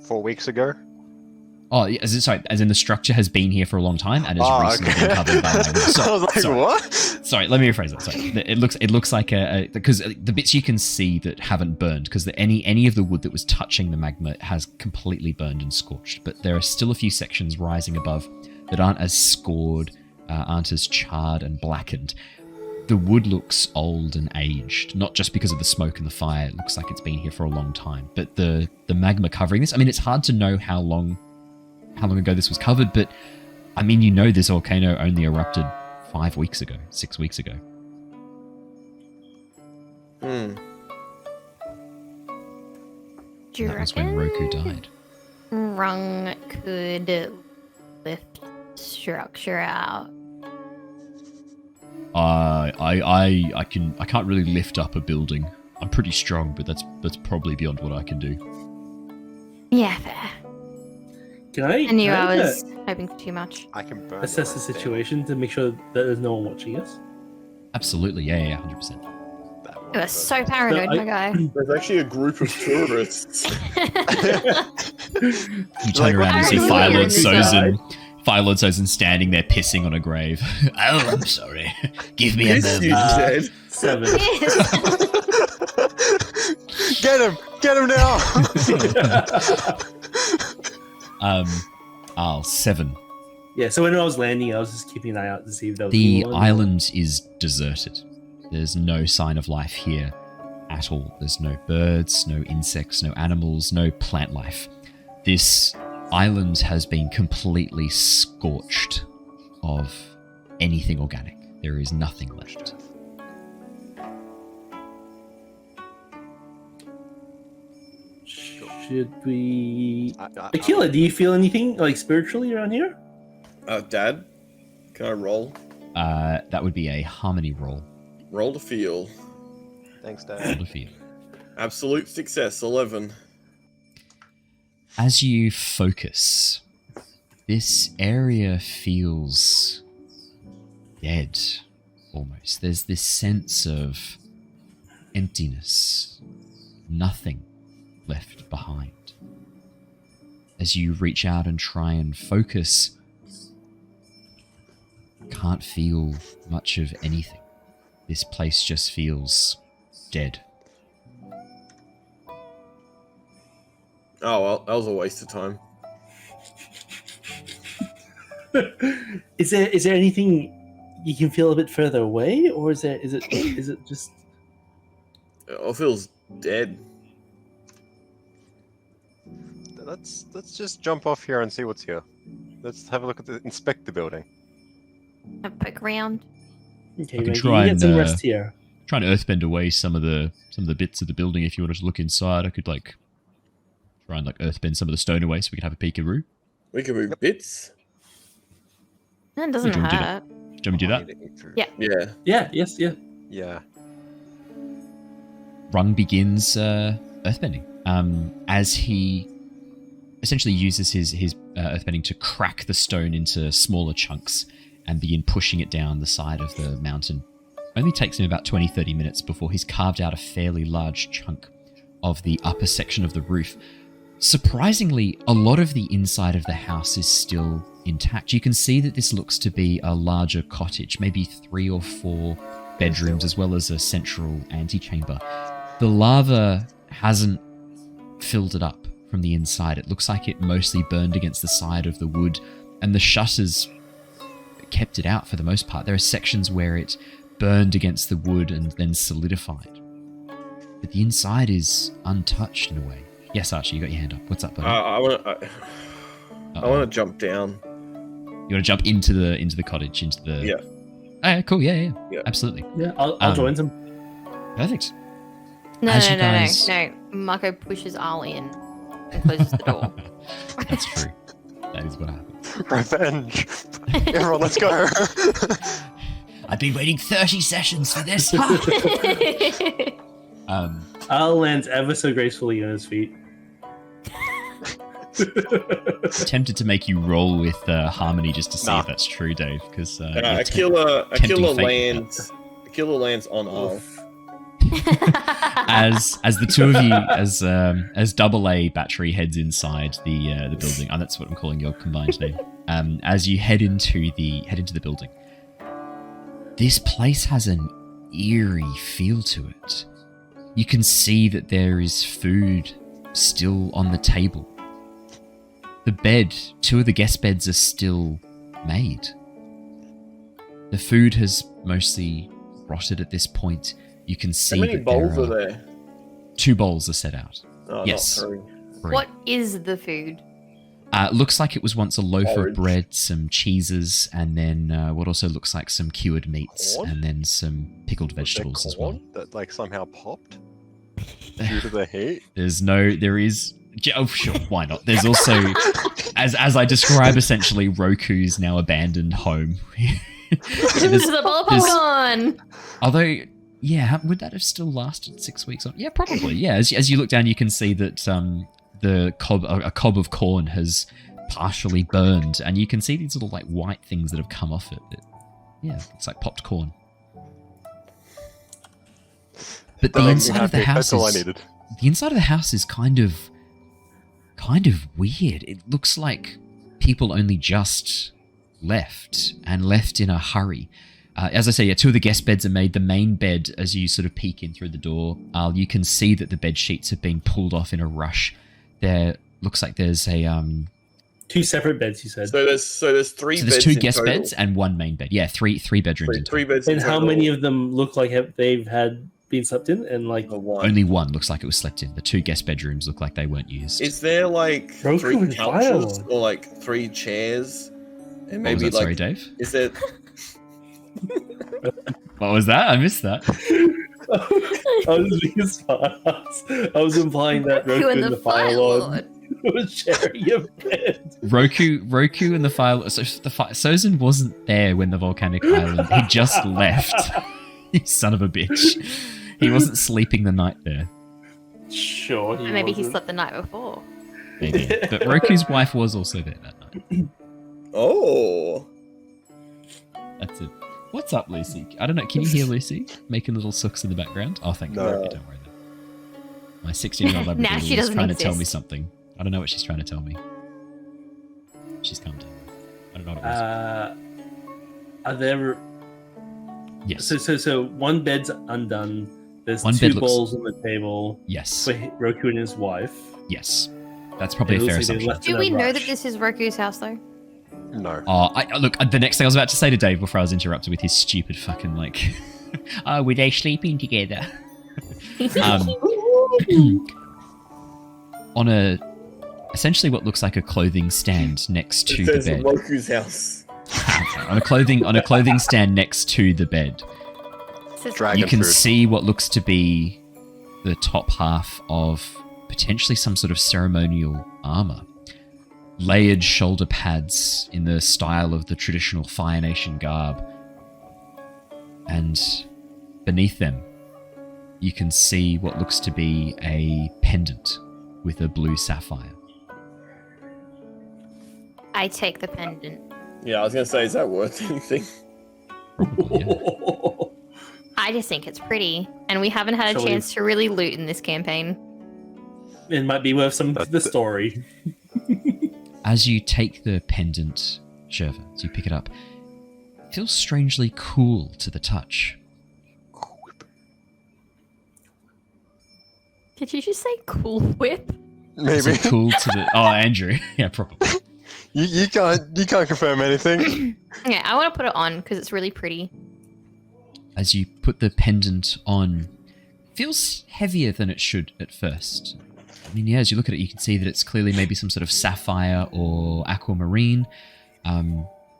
4 weeks ago? Oh, yeah, as in the structure has been here for a long time and has recently been covered by magma. I was like, sorry. what? Sorry, let me rephrase that. Sorry, it looks like because the bits you can see that haven't burned, because any of the wood that was touching the magma has completely burned and scorched. But there are still a few sections rising above that aren't as scored, aren't as charred and blackened. The wood looks old and aged, not just because of the smoke and the fire. It looks like it's been here for a long time. But the magma covering this, I mean, it's hard to know how long ago this was covered, but I mean, you know, this volcano only erupted 6 weeks ago. Hmm. Do you That was when reckon Roku died. Rung could lift structure out? I can't really lift up a building. I'm pretty strong, but that's probably beyond what I can do. Yeah, fair. Can I? I knew can I was hoping for too much. I can burn assess the situation to make sure that there's no one watching us. Absolutely, yeah, 100%. You are so paranoid, my guy. There's actually a group of tourists. You turn Like, around and see what Fire are you Lord doing? Sozin. Fire Lord Sozin standing there pissing on a grave. Oh, I'm sorry. Give me a Yes, you moment. dead. 7. Get him! Get him now! 7. Yeah, so when I was landing, I was just keeping an eye out to see if there was The anyone. island is deserted. There's no sign of life here at all. There's no birds, no insects, no animals, no plant life. This island has been completely scorched of anything organic. There is nothing left. Should we... I- Aquila, do you feel anything, like, spiritually around here? Dad, can I roll? That would be a harmony roll. Roll to feel. Thanks, Roll Dad. to feel. Absolute success, 11. As you focus, this area feels dead, almost. There's this sense of emptiness, nothing left behind. As you reach out and try and focus, can't feel much of anything. This place just feels dead. Oh, well, that was a waste of time. Is there anything you can feel a bit further away, or is it just... It all feels dead. Let's just jump off here and see what's here. Let's have a look at inspect the building. A poke around. Okay, I can maybe try you get and, some rest here. Try and earthbend away some of the bits of the building. If you wanted to look inside, I could try and earthbend some of the stone away so we could have a peekaroo. We can move bits. That doesn't Do you want me to do hurt. Do you want me to do that? Yeah. Yeah. Yeah, yes, yeah. Yeah. Rung begins earthbending. As he essentially uses his earthbending to crack the stone into smaller chunks and begin pushing it down the side of the mountain. Only takes him about 20-30 minutes before he's carved out a fairly large chunk of the upper section of the roof. Surprisingly, a lot of the inside of the house is still intact. You can see that this looks to be a larger cottage, maybe 3 or 4 bedrooms, as well as a central antechamber. The lava hasn't filled it up from the inside. It looks like it mostly burned against the side of the wood, and the shutters kept it out for the most part. There are sections where it burned against the wood and then solidified. But the inside is untouched in a way. Yes, Archie, you got your hand up. What's up, buddy? I want to jump down. You want to jump into the cottage, into the... Yeah. Oh, yeah, cool. Yeah, Yeah. absolutely. Yeah, I'll join some. Perfect. No, As no, you no, guys- no. Mako pushes Ollie in and closes the door. That's true. That is what happened. Revenge! Everyone, let's go! I've been waiting 30 sessions for this. Al lands ever so gracefully on his feet. Tempted to make you roll with harmony just to see Nah. if that's true, Dave, because Aquila lands on Al. as the two of you, as double A battery heads inside the building, and that's what I'm calling your combined name. As you head into the building, this place has an eerie feel to it. You can see that there is food still on the table. The bed, 2 of the guest beds are still made. The food has mostly rotted at this point. You can see How many that bowls there are there? 2 bowls are set out. Oh, Yes. Not 3. Free. What is the food? Looks like it was once a loaf Porridge. of bread, some cheeses, and then what also looks like some cured meats, Corn? and then some pickled vegetables as well. That like somehow popped due to the heat. There is. Oh, sure, why not? There's also, as I describe, essentially Roku's now abandoned home. This is a ball there's- gone. Although, Yeah, would that have still lasted 6 weeks on? Yeah, probably. Yeah, as you look down, you can see that a cob of corn has partially burned, and you can see these little like white things that have come off it. Yeah, it's like popped corn. But the inside of the house That's all I needed. The inside of the house is kind of weird. It looks like people only just left in a hurry. As I say, yeah, 2 of the guest beds are made. The main bed, as you sort of peek in through the door, you can see that the bed sheets have been pulled off in a rush. There looks like there's a 2 separate beds. You said. So there's 3 so beds. there's 2 in guest total. beds and 1 main bed. Yeah, three bedrooms. Three beds. And in how total. many of them look like they've had been slept in? And like The one. Only 1 looks like it was slept in. The 2 guest bedrooms look like they weren't used. Is there like Roku 3 and couches Firelord. or like 3 chairs? And What was maybe that? like Sorry, Dave. is there? What was that? I missed that. I was being smart. I was implying that Roku and the Firelord was sharing a bed. Roku and the file. So Sozin wasn't there when the volcanic island. He just left. You son of a bitch. He wasn't sleeping the night there. Sure. Maybe he wasn't. slept the night before. Maybe. But Roku's wife was also there that night. Oh, That's it. What's up, Lucy? I don't know. Can you hear Lucy making little sucks in the background? Oh, thank No. you. Okay, don't worry then. My 16-year-old Labrador Now she is doesn't trying to tell me exist. something. I don't know what she's trying to tell me. She's come to me. I don't know what it was. Are there? Yes. So one bed's undone. There's One 2 bed looks- bowls on the table Yes. for Roku and his wife. Yes. That's probably It a fair looks like they assumption. left Do in a we know that rush. this is Roku's house, though? No. Look, the next thing I was about to say to Dave before I was interrupted with his stupid fucking, like, oh, were they sleeping together? On essentially what looks like a clothing stand next to it the says bed. Roku's house. on a clothing stand next to the bed, This is Dragon you can food. see what looks to be the top half of potentially some sort of ceremonial armor. Layered shoulder pads in the style of the traditional Fire Nation garb. And beneath them, you can see what looks to be a pendant with a blue sapphire. I take the pendant. Yeah, I was gonna say, is that worth anything? Probably, yeah. I just think it's pretty, and we haven't had a Shall we- chance to really loot in this campaign. It might be worth some to the That's- story. As you take the pendant, Shurva, as you pick it up, it feels strangely cool to the touch. Did you just say Cool Whip? Is Maybe. it cool to the... Oh, Andrew. Yeah, probably. you can't confirm anything. Okay, I want to put it on because it's really pretty. As you put the pendant on, it feels heavier than it should at first. I mean, yeah, as you look at it, you can see that it's clearly maybe some sort of sapphire or aquamarine.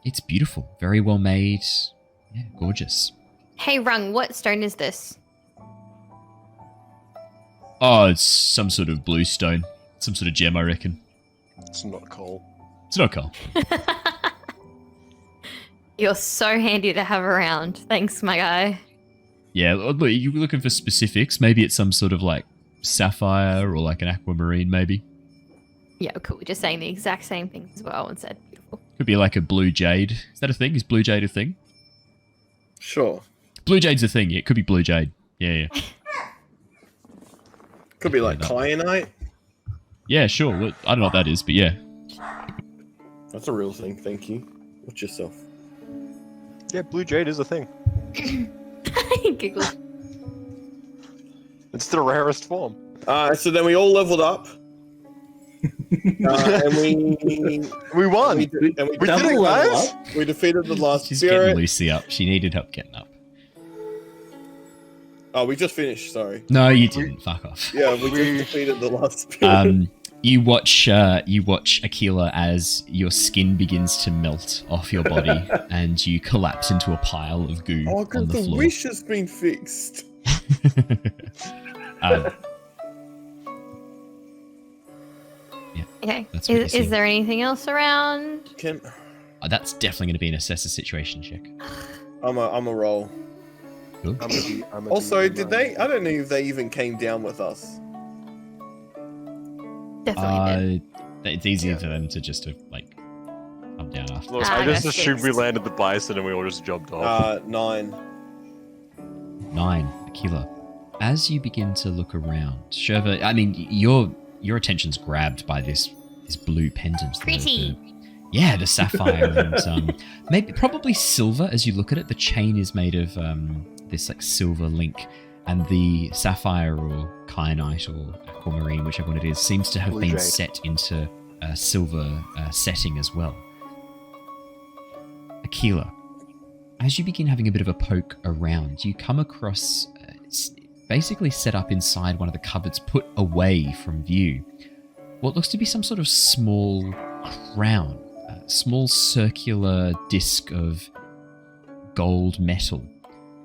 It's beautiful, very well made, yeah, gorgeous. Hey, Rung, what stone is this? Oh, it's some sort of blue stone, some sort of gem, I reckon. It's not coal. It's not coal. You're so handy to have around. Thanks, my guy. Yeah, look, you were looking for specifics. Maybe it's some sort of like sapphire or like an aquamarine, maybe. Yeah, cool. Just saying the exact same thing as well and said beautiful. Could be like a blue jade. Is that a thing? Is blue jade a thing? Sure. Blue jade's a thing. Yeah, it could be blue jade. Yeah. Could be like that. kyanite. Yeah, sure. Look, I don't know what that is, but yeah. That's a real thing. Thank you. Watch yourself. Yeah, blue jade is a thing. Giggle. It's the rarest form. So then we all leveled up. And We won. we We did double it, level guys. up. We defeated the last She's getting spirit. Lucy up. She needed help getting up. Oh, we just finished. Sorry. No, you didn't. Fuck off. Yeah, we just defeated the last spirit. You watch Aquila as your skin begins to melt off your body, and you collapse into a pile of goo Oh, on because the the floor. wish has been fixed. Okay. That's what you see. Is there anything else around? Can That's definitely going to be an assessor situation check. I'm a roll. Good. Also, did they? I don't know if they even came down with us. Definitely did. It's easier for them to just like come down after. Look, Ah, I just no, assumed we six. landed the bison and we all just jumped off. 9. 9, Aquila. As you begin to look around, Shurva, I mean, your attention's grabbed by this blue pendant. Pretty. Yeah, the sapphire and probably silver. As you look at it, the chain is made of this like silver link, and the sapphire or kyanite or aquamarine, whichever one it is, seems to have Blue been jade. set into a silver setting as well. Aquila, as you begin having a bit of a poke around, you come across basically set up inside one of the cupboards, put away from view, what looks to be some sort of small crown, a small circular disc of gold metal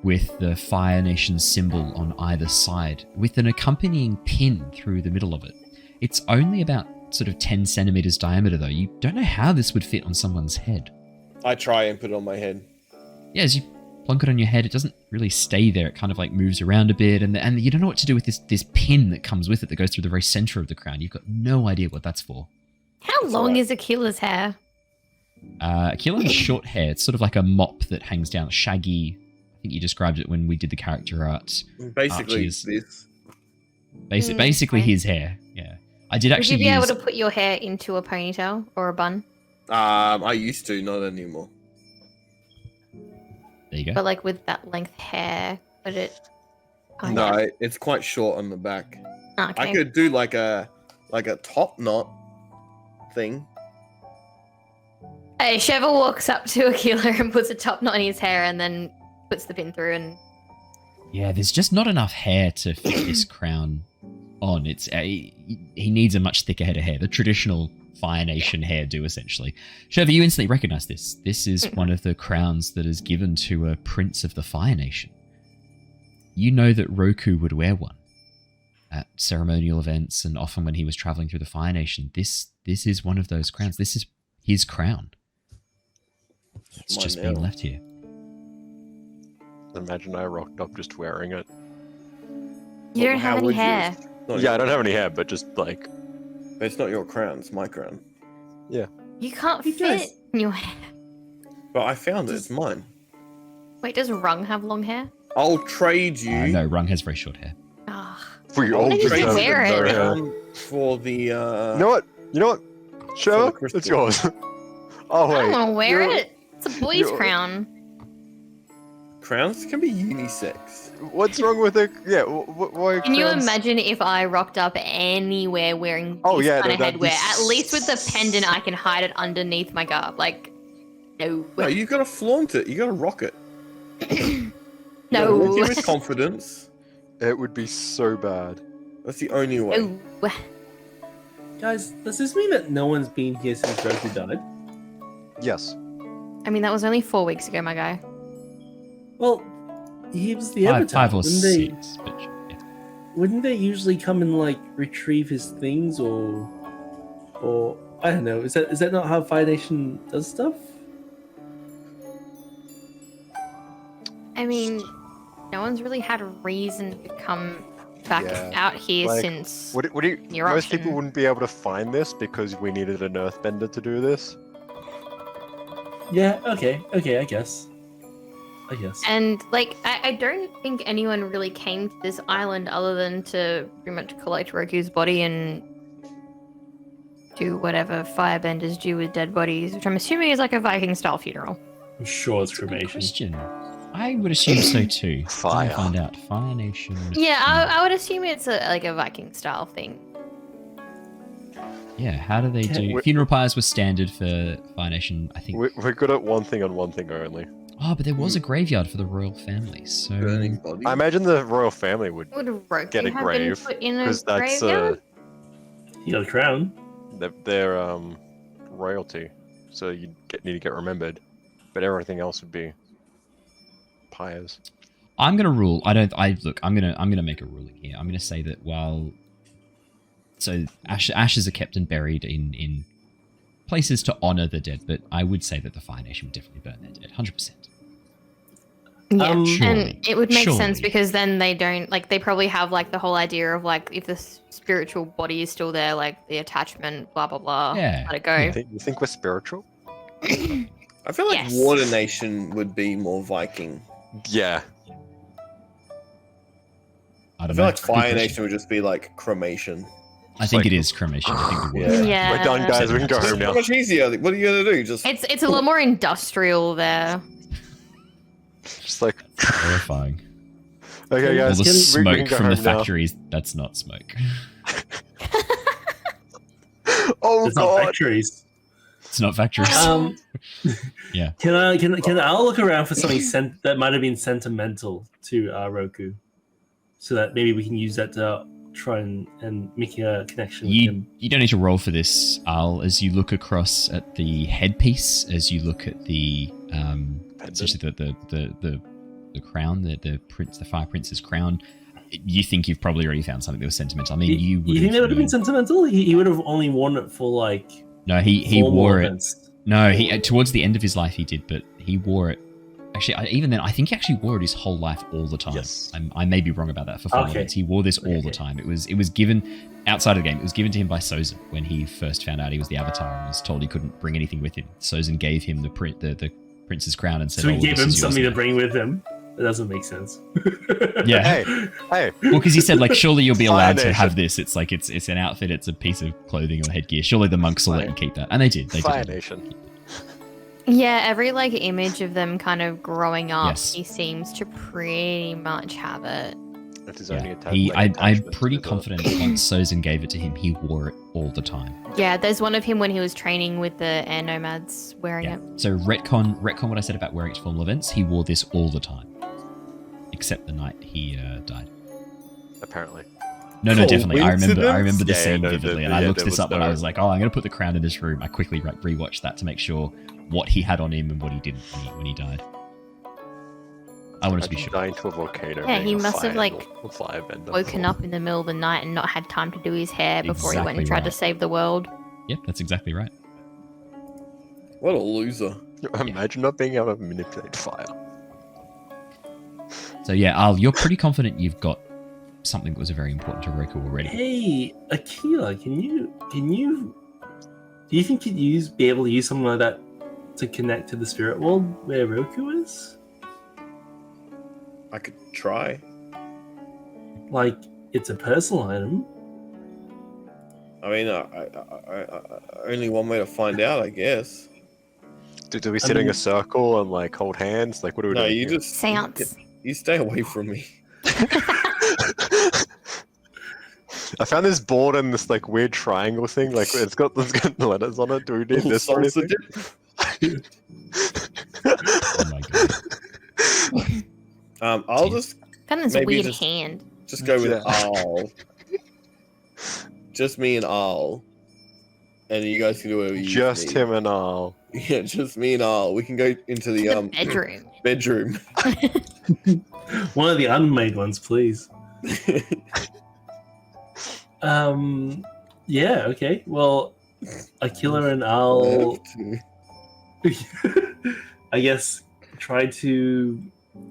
with the Fire Nation symbol on either side, with an accompanying pin through the middle of it. It's only about sort of 10 centimeters diameter, though. You don't know how this would fit on someone's head. I try and put it on my head. Yeah, as you plunk it on your head, it doesn't really stay there. It kind of like moves around a bit, and you don't know what to do with this pin that comes with it that goes through the very center of the crown. You've got no idea what that's for. How long is Aquila's hair? Aquila has short hair. It's sort of like a mop that hangs down, shaggy. I think you described it when we did the character art. Basically, Archie's- this. Basically okay. his hair. Yeah, I did Would actually you be able use. to put your hair into a ponytail or a bun? I used to, not anymore. There you go. But like with that length hair, would it? Oh, No, yeah. it's quite short on the back. Okay. I could do like a top knot thing. Hey, Sheva walks up to Aquila and puts a top knot in his hair and then puts the pin through and... Yeah, there's just not enough hair to fit this crown on. It's he needs a much thicker head of hair. The traditional Fire Nation hairdo, essentially. Shurva, you instantly recognize this. This is one of the crowns that is given to a prince of the Fire Nation. You know that Roku would wear one at ceremonial events and often when he was traveling through the Fire Nation. This is one of those crowns. This is his crown. It's Mine just now. being left here. Imagine I rocked up just wearing it. You don't How have any would you? hair. Not Yeah, I don't have any hair, but just like, It's not your crown, it's my crown. You can't He fit does. in your hair. But I found it, it's mine. Wait, does Rung have long hair? I'll trade you No, Rung has very short hair. Ah, we all Why did you deserve wear no it? hair. for the You know what? Sure, crystal. it's yours. Oh I don't wait, want to wear you're- it. It's a boy's you're- crown. crowns can be unisex. what's wrong with it? Yeah, why? Can you crowns? imagine if I rocked up anywhere wearing this Oh, yeah, kind no, of that'd be headwear? At least with the pendant, I can hide it underneath my garb. Like, no. No, you gotta flaunt it, you gotta rock it. You No. gotta walk in with confidence. It would be so bad. That's the only way. No. Guys, does this mean that no one's been here since Roku died? Yes. I mean, that was only 4 weeks ago, my guy. Well, he was the Avatar. Five or Wouldn't they, 6. But yeah. wouldn't they usually come and like retrieve his things or I don't know? Is that not how Fire Nation does stuff? I mean, no one's really had a reason to come back Yeah. out here Like, since. Would you? Your Most option. people wouldn't be able to find this because we needed an earthbender to do this. Yeah. Okay. I guess. And, like, I don't think anyone really came to this island other than to pretty much collect Roku's body and do whatever firebenders do with dead bodies, which I'm assuming is like a Viking-style funeral. I'm sure it's Good cremation. question. I would assume so too. Fire. We'll find out. Fire Nation. Yeah, I would assume it's like a Viking-style thing. Yeah, how do they do? we- Funeral pyres were standard for Fire Nation, I think. We're good at one thing and one thing only. Oh, but there was a graveyard for the royal family, so Burning bodies. I imagine the royal family would, Would Roku Get a have grave, been put in a because that's graveyard? He got a crown. their royalty. So you need to get remembered, but everything else would be pyres. I'm gonna rule. I'm gonna make a ruling here. I'm gonna say that ashes are kept and buried in places to honor the dead, but I would say that the Fire Nation would definitely burn their dead, 100%. Yeah, Surely. and it would make sense Surely. because then they don't like they probably have like the whole idea of like if the spiritual body is still there, like the attachment, blah blah blah. Yeah, Let it go. yeah. You think we're spiritual? I feel like Yes. Water Nation would be more Viking. Yeah. I I don't feel know. like Good Fire question. Nation would just be like cremation. I think it is cremation. I think the word. Yeah. We're done, guys. We can go It's home so now. much easier. What are you gonna do? Just It's a lot more industrial there. Just like, Terrifying. okay, All guys. the we can smoke go from the home now. factories, that's not smoke. Oh It's not god. factories. It's not factories. Yeah. Can I look around for something that might have been sentimental to Roku, so that maybe we can use that to try and make a connection with You him. don't need to roll for this, Al. As you look across at the headpiece, as you look at the essentially the crown, the Fire Prince's crown, you think you've probably already found something that was sentimental. I mean, you think that would have been known- sentimental? He would have only worn it for like No, he formal wore it. events. No, he towards the end of his life he did, but he wore it. Actually, even then, I think he actually wore it his whole life, all the time. Yes. I may be wrong about that. For fun Okay. events, he wore this all the Okay. time. It was given outside of the game. It was given to him by Sozin when he first found out he was the Avatar and was told he couldn't bring anything with him. Sozin gave him the prince's crown and said, So he "Oh, gave this him is yours something to now." bring with him. That doesn't make sense. Yeah. Hey. Well, because he said, like, surely you'll be Fire allowed to Nation. have this. It's like it's an outfit. It's a piece of clothing or headgear. Surely the monks will let you keep that, and they did. They Fire did. Nation. Yeah, every like image of them kind of growing up, Yes. he seems to pretty much have it. That is Yeah. only I'm attachment pretty to the- confident that once Sozin gave it to him, he wore it all the time. Yeah, there's one of him when he was training with the air nomads wearing Yeah. it. So retcon what I said about wearing it to formal events. He wore this all the time, except the night he died. Apparently. No, definitely. I remember Coincidence? the Yeah, scene no, vividly, the- and I yeah, looked there this was up when I no- was like, "Oh, I'm going to put the crown in this room." I quickly rewatched that to make sure what he had on him and what he didn't when he died. I wanted to be Imagine sure. dying to a volcano. Yeah, being he a must have, fire- like, a firebender. Woken up in the middle of the night and not had time to do his hair before he went and Exactly tried to right. save the world. Yep, that's exactly right. what a loser. Imagine not being able to manipulate fire. So yeah, Al, you're pretty confident you've got something that was very important to Roku already. Hey, Aquila, do you think you'd be able to use something like that to connect to the spirit world where Roku is? I could try. Like, it's a personal item. I mean, only one way to find out, I guess. Do we I sit in mean- a circle and like hold hands? Like, what do we No, do? you just Seance. You stay away from me. I found this board and this like weird triangle thing. Like, it's got letters on it. Do we need Little this or salsa anything? dip. Oh my god. I'll just Kind of Maybe weird just- hand. go with Yeah. Al. Just me and Al. And you guys can do whatever you Just need. him and all. Yeah, just me and Al. We can go into the The bedroom. bedroom. One of the unmade ones, please. Yeah, okay. Well, Aquila and I'll, I guess, try to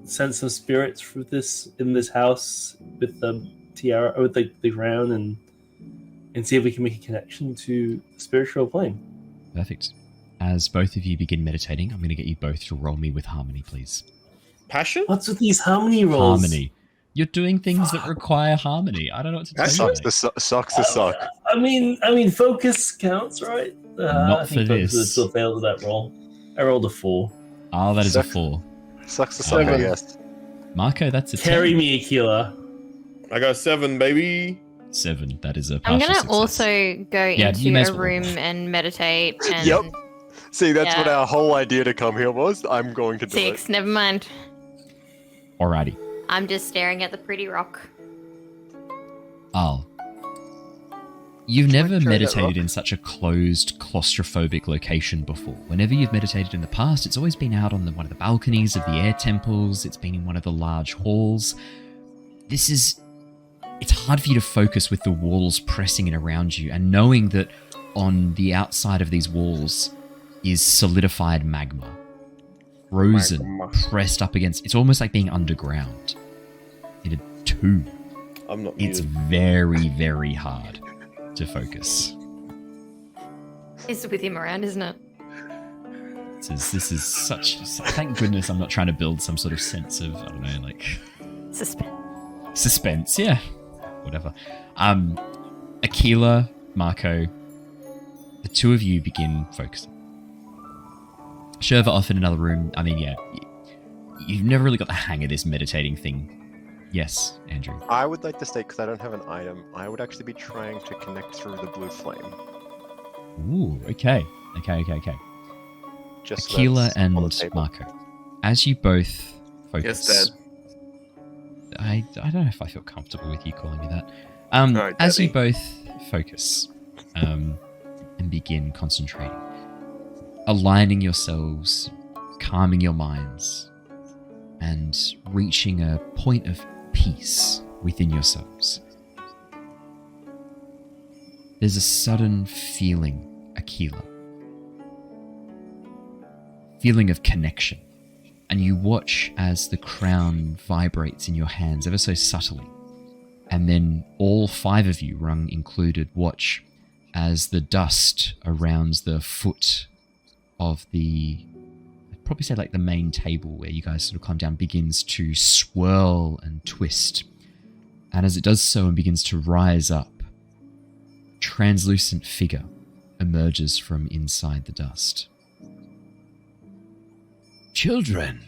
send some spirits for this in this house with the tiara, with the crown, and see if we can make a connection to the spiritual plane. Perfect. As both of you begin meditating, I'm going to get you both to roll me with harmony, please. Passion? What's with these harmony rolls? Harmony. You're doing things that require harmony. I don't know what to tell you. Sucks to suck. I mean, focus counts, right? Not I think for focus would this. still fail to that roll. I rolled a 4. Oh, that is a Sucks. 4. Sucks to suck, I Seven. guess. Marco, that's a 10. Carry me, Aquila. I got 7, baby. 7. That is a I'm partial gonna success. also go Yeah, you may into as a well. room and meditate and Yep. See, that's what Yeah. our whole idea to come here was. I'm going to do 6. Never mind. Alrighty. I'm just staring at the pretty rock. Al. You've never carry that meditated rock. in such a closed, claustrophobic location before. Whenever you've meditated in the past, it's always been out on one of the balconies of the air temples, it's been in one of the large halls. It's hard for you to focus with the walls pressing in around you and knowing that on the outside of these walls is solidified magma. frozen, pressed up against. It's almost like being underground in a tomb. I'm not. It's muted. very, very hard to focus. It's with him around, isn't it? This is such. Thank goodness I'm not trying to build some sort of sense of, I don't know, like suspense. Yeah, whatever. Aquila, Mako, the two of you begin focusing. Shurva off in another room. I mean, yeah, you've never really got the hang of this meditating thing. Yes, Andrew. I would like to state, because I don't have an item, I would actually be trying to connect through the blue flame. Ooh, okay. Just so Aquila that's and on the table. Mako, as you both focus. Yes, Dad. I don't know if I feel comfortable with you calling me that. Alright, as you Daddy. both focus and begin concentrating, aligning yourselves, calming your minds, and reaching a point of peace within yourselves, there's a sudden feeling, Aquila. Feeling of connection. And you watch as the crown vibrates in your hands ever so subtly. And then all five of you, Rung included, watch as the dust around the foot of the, I'd probably say like the main table where you guys sort of come down, begins to swirl and twist. And as it does so and begins to rise up, a translucent figure emerges from inside the dust. Children,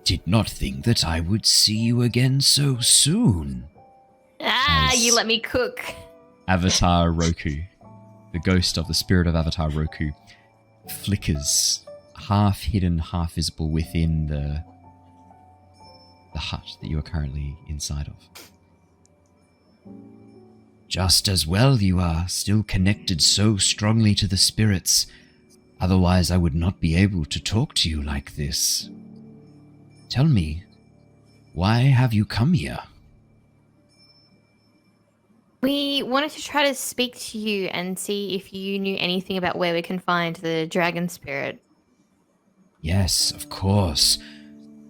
did not think that I would see you again so soon. As You let me cook. Avatar Roku, the ghost of the spirit of Avatar Roku, flickers, half hidden, half visible within the hut that you are currently inside of. Just as well you are still connected so strongly to the spirits. Otherwise, I would not be able to talk to you like this. Tell me, why have you come here? We wanted to try to speak to you and see if you knew anything about where we can find the dragon spirit. Yes, of course.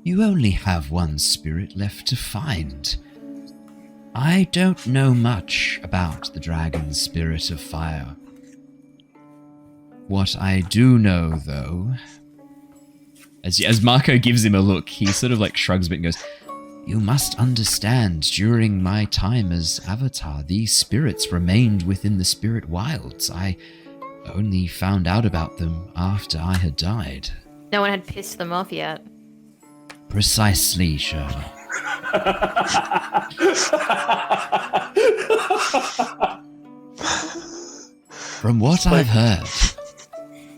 You only have one spirit left to find. I don't know much about the dragon spirit of fire. What I do know, though, as Mako gives him a look, he sort of like shrugs a bit and goes, you must understand, during my time as Avatar, these spirits remained within the spirit wilds. I only found out about them after I had died. No one had pissed them off yet. Precisely, Shurva. From what I've heard,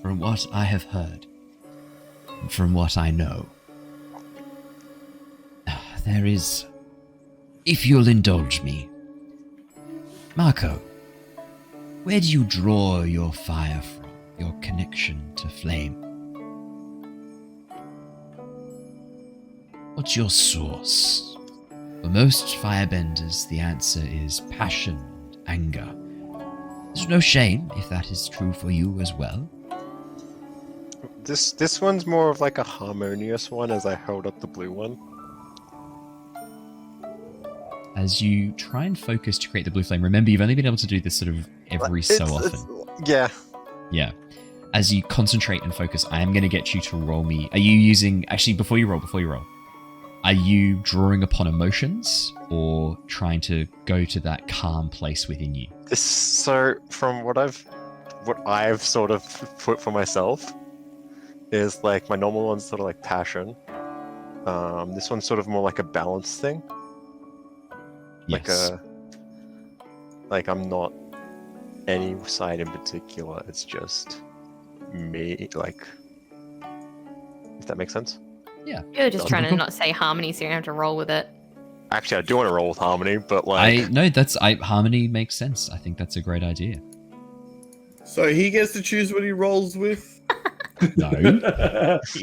from what I have heard, and from what I know, there is, if you'll indulge me, Mako, where do you draw your fire from, your connection to flame? What's your source? For most firebenders, the answer is passion and anger. There's no shame if that is true for you as well. This one's more of like a harmonious one as I hold up the blue one. As you try and focus to create the blue flame, remember you've only been able to do this sort of every so often. Yeah. Yeah. As you concentrate and focus, I am going to get you to roll me. Are you using... Actually, before you roll. Are you drawing upon emotions or trying to go to that calm place within you? So from what I've sort of put for myself is like my normal one's sort of like passion. This one's sort of more like a balance thing. Yes. Like I'm not any side in particular. It's just me. Like, if that makes sense. Yeah. You're just trying to Cool. not say harmony so you don't have to roll with it. Actually, I do want to roll with harmony, but like Harmony makes sense. I think that's a great idea. So he gets to choose what he rolls with. No.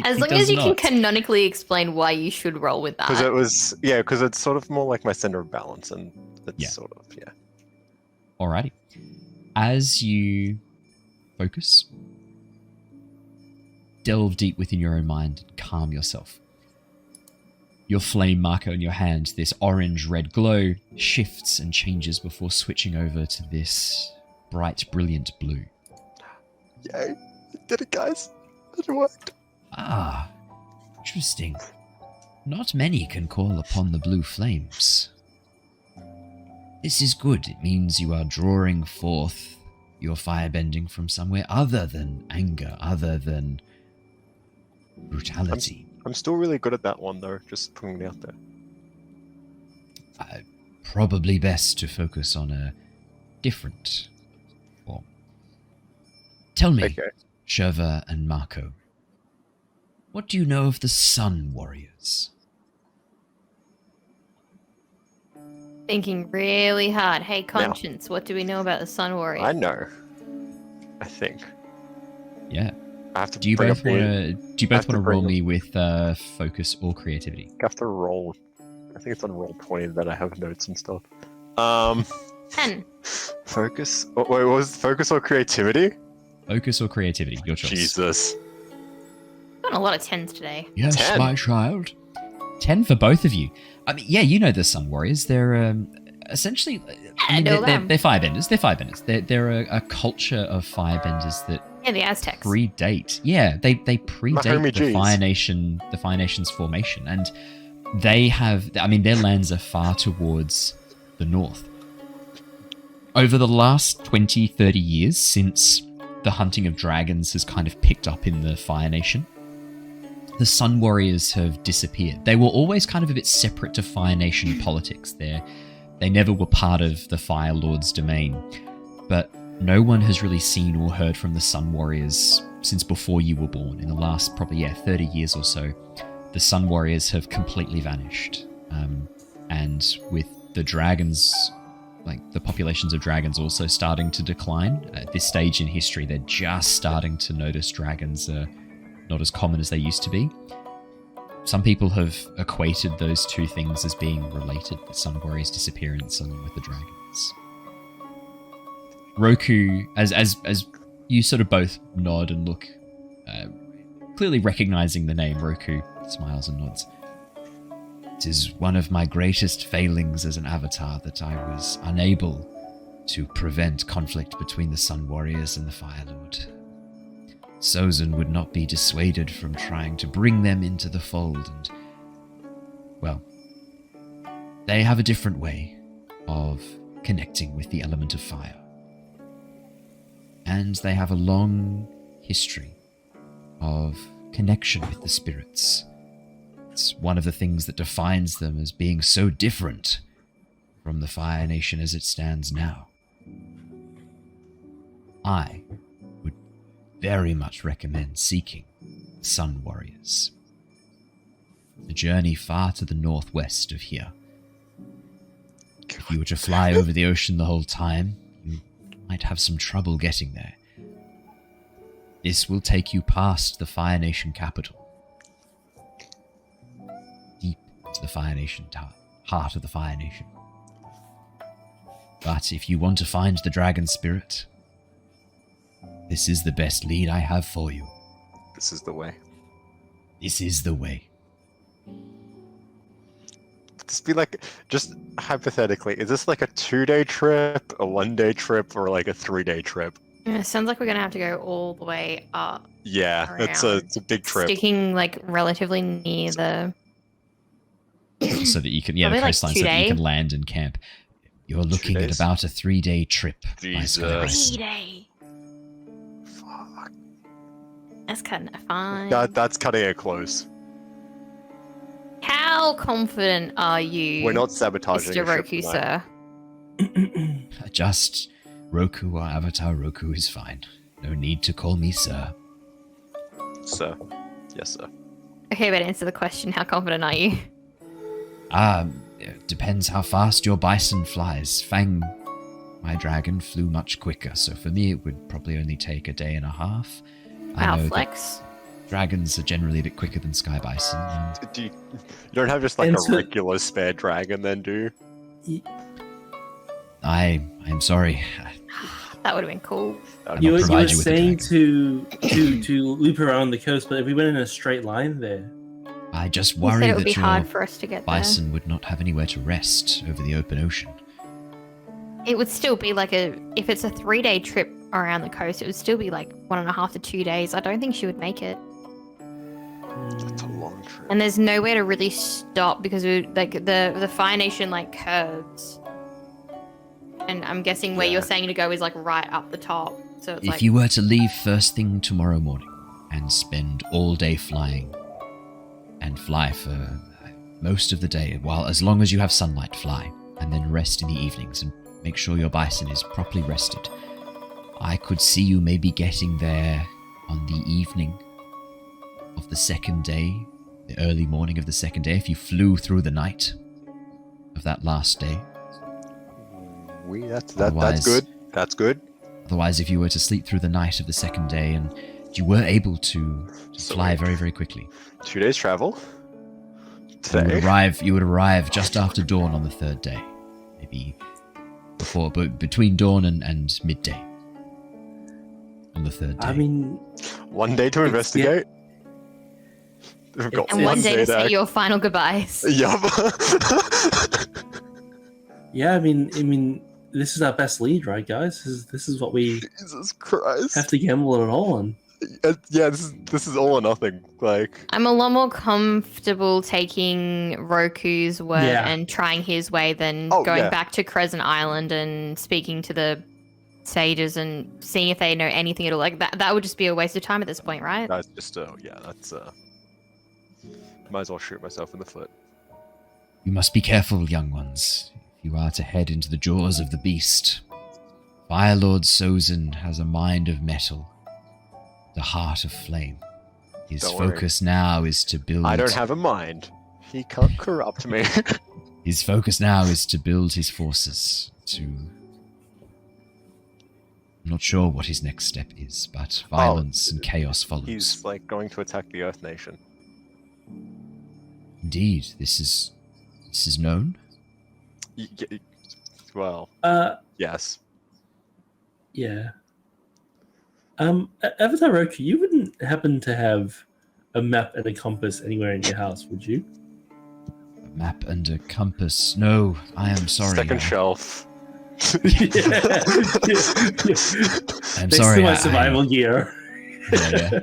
As long as you can canonically explain why you should roll with because that. because it's sort of more like my center of balance, and it's sort of Alrighty. As you focus, delve deep within your own mind and calm yourself. Your flame marker in your hand, this orange-red glow, shifts and changes before switching over to this bright, brilliant blue. Yay! I did it, guys! It worked! Ah, interesting. Not many can call upon the blue flames. This is good. It means you are drawing forth your firebending from somewhere other than anger, other than brutality. I'm still really good at that one, though, just putting it out there. Probably best to focus on a different form. Tell me, Okay. Shurva and Mako, what do you know of the Sun Warriors? Thinking really hard. Hey, Conscience, what do we know about the Sun Warrior? I know. I think. Yeah. I have to Do you bring both up the- want to to roll bring me with focus or creativity? I have to roll. I think it's on roll 20 that I have notes and stuff. 10. Focus. Wait, what was it? Focus or creativity? Focus or creativity, your choice. Jesus. Got a lot of 10s today. Yes, 10. my child. 10 for both of you. I mean, yeah, you know the Sun Warriors. They're essentially... I know them. They're firebenders. They're firebenders. They're a culture of firebenders that Yeah, the Aztecs. predate. Yeah, they homie predate the G's. Fire Nation's formation. And they have... I mean, their lands are far towards the north. Over the last 20, 30 years, since the hunting of dragons has kind of picked up in the Fire Nation, the Sun Warriors have disappeared. They were always kind of a bit separate to Fire Nation politics. They never were part of the Fire Lord's domain. But no one has really seen or heard from the Sun Warriors since before you were born. In the last probably 30 years or so, the Sun Warriors have completely vanished. And with the dragons, like the populations of dragons also starting to decline, at this stage in history, they're just starting to notice dragons are not as common as they used to be. Some people have equated those two things as being related, the Sun Warriors' disappearance along with the dragons. Roku, as you sort of both nod and look, clearly recognizing the name, Roku smiles and nods. It is one of my greatest failings as an avatar that I was unable to prevent conflict between the Sun Warriors and the Fire Lord. Sozin would not be dissuaded from trying to bring them into the fold, and, well, they have a different way of connecting with the element of fire. And they have a long history of connection with the spirits. It's one of the things that defines them as being so different from the Fire Nation as it stands now. I would very much recommend seeking Sun Warriors. A journey far to the northwest of here. If you were to fly over the ocean the whole time, you might have some trouble getting there. This will take you past the Fire Nation capital. Deep to the Fire Nation heart of the Fire Nation. But if you want to find the dragon spirit, this is the best lead I have for you. This is the way. This is the way. This be like, just hypothetically, is this like a 2-day trip, a 1-day trip, or like a 3-day trip? Yeah, it sounds like we're gonna have to go all the way up. Yeah, it's a big trip. Sticking like relatively near the. So that you can, yeah, the Probably, like, coastline, so that you 2 can day. land and camp. You're looking at days? about a 3-day trip. my Jesus. Skyrise. 3-day. Fuck. That's kind of fine. That's cutting it close. How confident are you, We're not sabotaging Mr. a ship Roku, tonight. sir? Just Roku or Avatar Roku is fine. No need to call me sir. Sir. Yes, sir. Okay, but answer the question. How confident are you? It depends how fast your bison flies. Fang, my dragon, flew much quicker, so for me it would probably only take a day and a half. I Wow, know that flex. dragons are generally a bit quicker than sky bison. And You don't have just like And a so- regular spare dragon then, do you? I'm sorry. That would have been cool. You were provide you with a saying dragon. to loop around the coast, but if we went in a straight line there, I just You worry said it would that be hard your for us to get bison would not have anywhere to rest over the open ocean. there. It would still be like if it's a 3-day trip around the coast, it would still be like 1.5 to 2 days. I don't think she would make it. It's a long trip. And there's nowhere to really stop because the Fire Nation like curves. And I'm guessing where Yeah. you're saying to go is like right up the top. So it's If like you were to leave first thing tomorrow morning and spend all day flying, and fly for most of the day, while as long as you have sunlight, fly, and then rest in the evenings and make sure your bison is properly rested, I could see you maybe getting there on the evening of the second day, the early morning of the second day, if you flew through the night of that last day. That's Otherwise- good. That's good. Otherwise, if you were to sleep through the night of the second day and you were able to So fly wait. very, very quickly, 2 days travel. you would Today. arrive just after dawn on the third day, maybe between dawn and midday on the third day. I mean, 1 day to It's- investigate. We've got and one day to to say your final goodbyes. Yup. yeah, I mean, this is our best lead, right, guys? This is what we Jesus Christ. have to gamble it all on. Yeah, this is all or nothing. Like, I'm a lot more comfortable taking Roku's word Yeah. and trying his way than Oh, going yeah. back to Crescent Island and speaking to the sages and seeing if they know anything at all. Like that would just be a waste of time at this point, right? that's just that's might as well shoot myself in the foot. You must be careful, young ones, if you are to head into the jaws of the beast. Fire Lord Sozin has a mind of metal, the heart of flame. His Don't worry. focus now is to build... I don't have a mind. He can't corrupt me. His focus now is to build his forces to... I'm not sure what his next step is, but violence and chaos follows. He's like going to attack the Earth Nation. Indeed, this is known. Well, yes. Yeah. Avatar Roku, you wouldn't happen to have a map and a compass anywhere in your house, would you? A map and a compass. No, I am sorry. Second shelf. yeah. I'm Next sorry. to my survival gear. Yeah.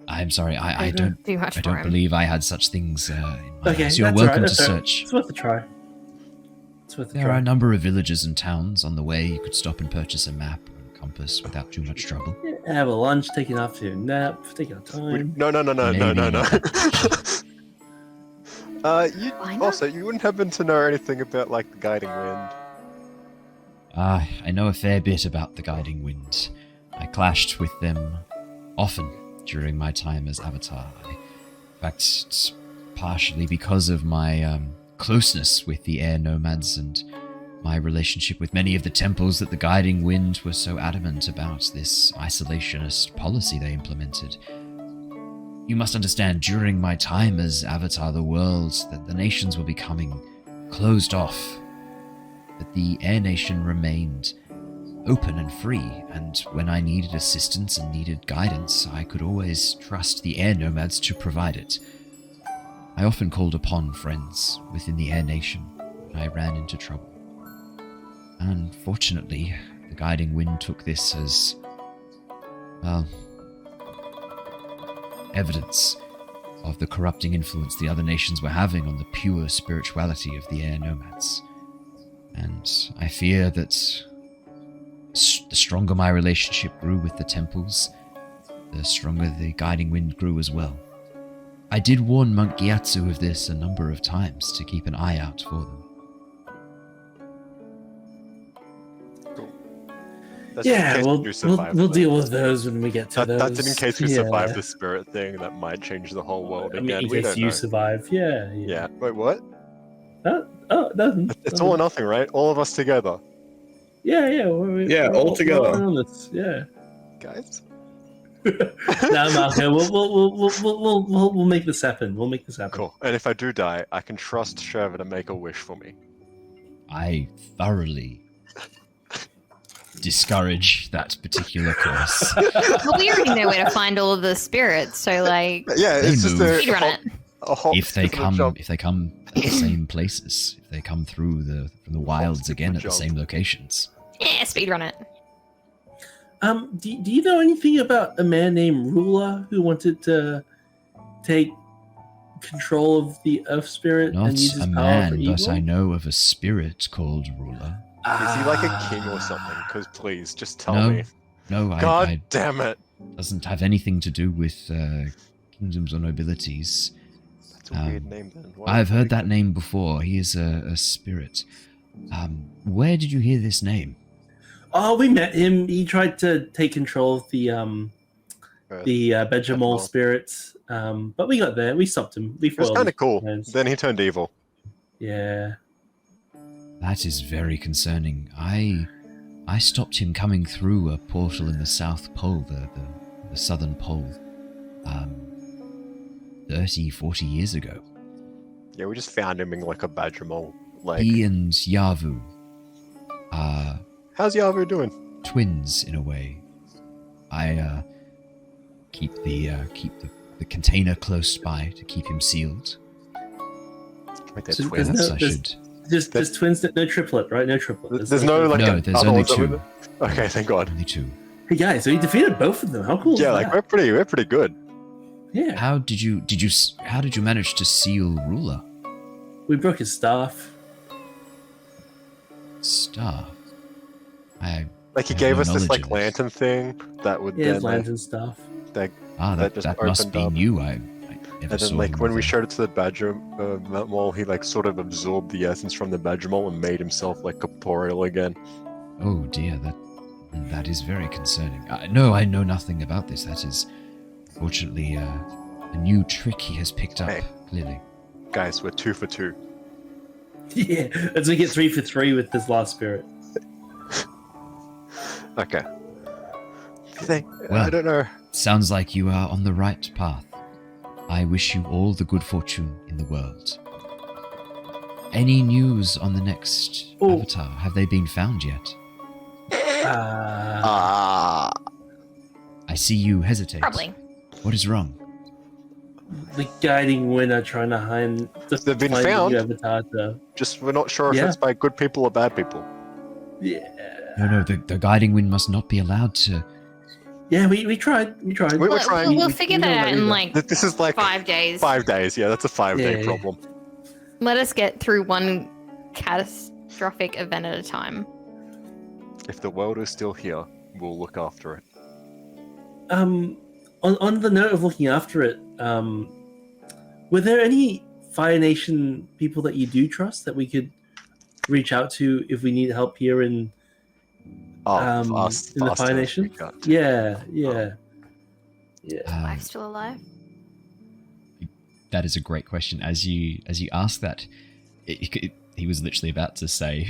I'm sorry. I don't. do much I for don't him. believe I had such things in my Okay, house. You're that's all welcome right, to that's all right. search. It's worth a try. It's worth a There are try. a number of villages and towns on the way. You could stop and purchase a map and compass without too much trouble. Yeah, have a lunch, take it off to a nap, take our time. No. You Why not? also you wouldn't happen to know anything about like the guiding wind. I know a fair bit about the Guiding Wind. I clashed with them often during my time as Avatar. In fact, it's partially because of my closeness with the air nomads and my relationship with many of the temples that the Guiding Wind were so adamant about this isolationist policy they implemented. You must understand, during my time as Avatar the World, that the nations were becoming closed off, that the Air Nation remained open and free, and when I needed assistance and needed guidance, I could always trust the air nomads to provide it. I often called upon friends within the Air Nation when I ran into trouble. Unfortunately, the Guiding Wind took this as, well, evidence of the corrupting influence the other nations were having on the pure spirituality of the air nomads. And I fear that the stronger my relationship grew with the temples, the stronger the Guiding Wind grew as well. I did warn Monk Gyatso of this a number of times to keep an eye out for them. That's in Yeah, case we'll you survive we'll that. deal with those when we get to those. That's in case we Yeah. survive the spirit thing that might change the whole world I again. mean, in We case don't you know. survive, yeah. Yeah. Wait, what? Oh, nothing. It's all or nothing, right? All of us together, Yeah. Yeah, all together. we're on this, yeah. guys. No, Marco, we'll make this happen. We'll make this happen. Cool. And if I do die, I can trust Shurva to make a wish for me. I thoroughly discourage that particular course. Well, we already know where to find all of the spirits, so like, Yeah, They it's just move. speedrun it. a hop, if they skip, and a jump. come at the same places, if they come through from the wilds skip, again and at the jump. same locations. Yeah, speedrun it. Do you know anything about a man named Ruler who wanted to take control of the Earth Spirit Not and use his a power for man, evil? but I know of a spirit called Ruler. Is he like a king or something? Because please, just tell No, me. No, God I damn it! doesn't have anything to do with kingdoms or nobilities. That's a weird name then. Why I've would heard we- that name before. He is a spirit. Where did you hear this name? Oh, we met him. He tried to take control of the Earth. Benjamin Benjamal. spirits, but we got there. We stopped him. We It was foiled kind his of cool. plans. Then he turned evil. Yeah. That is very concerning. I stopped him coming through a portal in the South Pole, the Southern Pole, 30, 40 years ago. Yeah, we just found him in like a badger mole. Like, He and Yavu are how's Yavu doing? twins in a way. I keep the container close by to keep him sealed. Wait, they're So twins. there's Perhaps no- I there's- should. There's twins, no triplet, right? No triplet. There's no like. No, a- there's other only ones over two. there? Okay, thank God. Only two. Hey guys, so he defeated both of them. How cool is Yeah, that? like we're pretty good. Yeah, How did you manage to seal Ruler? we broke his staff. Star. I Like he I have gave no us this knowledge like of lantern thing that would Yeah, then his lantern staff. that that just must opened be up. new. I never and saw then like him when we with a- showed it to the badger mole, he like sort of absorbed the essence from the badger mole and made himself like corporeal again. Oh dear, that is very concerning. No, I know nothing about this. That is, fortunately, a new trick he has picked up. Hey. Clearly, Guys, we're 2 for 2. Yeah, as we get 3 for 3 with this last spirit. Okay. Well. I don't know. sounds like you are on the right path. I wish you all the good fortune in the world. Any news on the next Oh. Avatar? Have they been found yet? Ah, I see you hesitate. Probably. What is wrong? The guiding winner trying to find. They've been find the found. new Avatar to- just we're not sure if Yeah. it's by good people or bad people. Yeah. No, the guiding wind must not be allowed to. Yeah, we tried. We tried. We were We'll, trying- we'll We- figure we know that out that in either. like This is like 5 days. 5 days. Yeah, that's a 5-day Yeah. problem. Let us get through one catastrophic event at a time. If the world is still here, we'll look after it. On the note of looking after it, were there any Fire Nation people that you do trust that we could reach out to if we need help here in Us, in the us Fire to Nation? reach out. Yeah. Wife's still alive? That is a great question. As you ask that, he was literally about to say,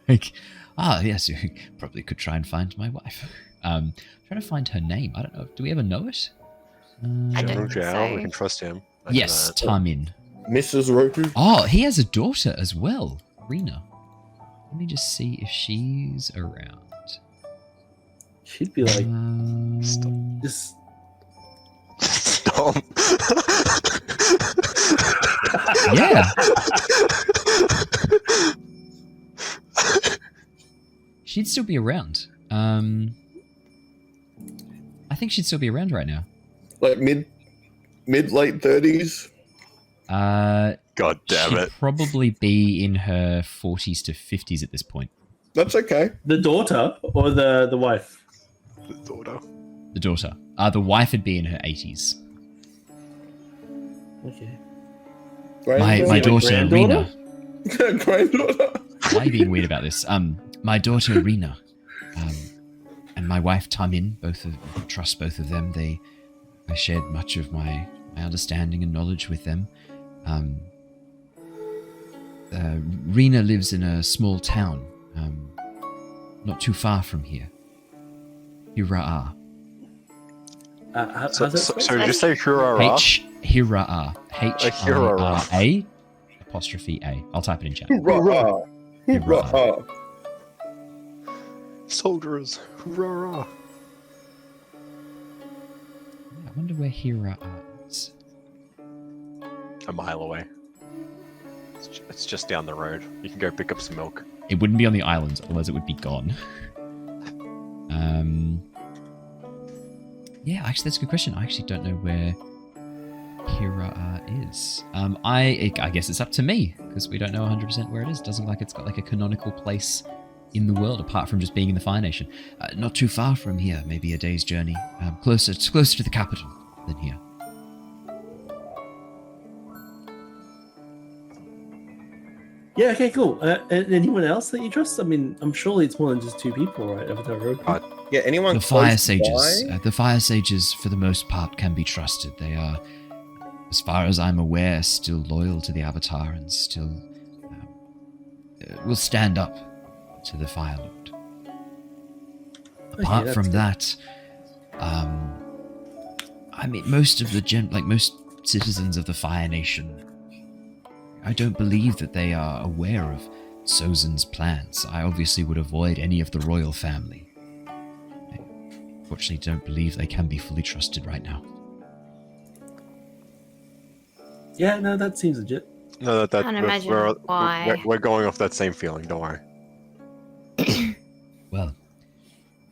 like, yes, you probably could try and find my wife. Trying to find her name. I don't know. Do we ever know it? I don't General think Zhao, so. we can trust him. I know Yes, that. Tamin. Mrs. Roku. Oh, he has a daughter as well, Rena. Let me just see if she's around. She'd be like just Stop. Yeah. She'd still be around. I think she'd still be around right now. Like mid late 30s. God damn She'd it. probably be in her 40s to 50s at this point. That's okay. the daughter or the wife. The daughter. The daughter. The wife would be in her 80s. Okay. My Is it a daughter, granddaughter? Rena. Granddaughter. Why are you being weird about this? My daughter, Rena, and my wife, Tamin, trust both of them. I shared much of my understanding and knowledge with them. Rena lives in a small town, not too far from here. Hira'a. How's So that did spelled? you say Hurrah? Hira'a. Hira'a. H-I-R-A apostrophe A. I'll type it in chat. Hoorah. Hoorah. Soldiers, hurrah! I wonder where Hira is. A mile away. It's just down the road. You can go pick up some milk. It wouldn't be on the islands, otherwise it would be gone. Yeah, actually, that's a good question. I actually don't know where Hira is. I guess it's up to me, because we don't know 100% where it is. It doesn't look like it's got like a canonical place in the world, apart from just being in the Fire Nation. Not too far from here, maybe a day's journey. Closer to the capital than here. Yeah, okay, cool. And anyone else that you trust? I mean, I'm surely it's more than just 2 people, right? Avatar Roku. Yeah, anyone The Fire close Sages. by? The Fire Sages, for the most part, can be trusted. They are, as far as I'm aware, still loyal to the Avatar and still will stand up to the Fire Lord. Apart that's from good. that, I mean, most of the most citizens of the Fire Nation, I don't believe that they are aware of Sozan's plans. I obviously would avoid any of the royal family. I unfortunately don't believe they can be fully trusted right now. Yeah, no, that seems legit. No, that Can't imagine why. we're going off that same feeling. Don't worry. Well,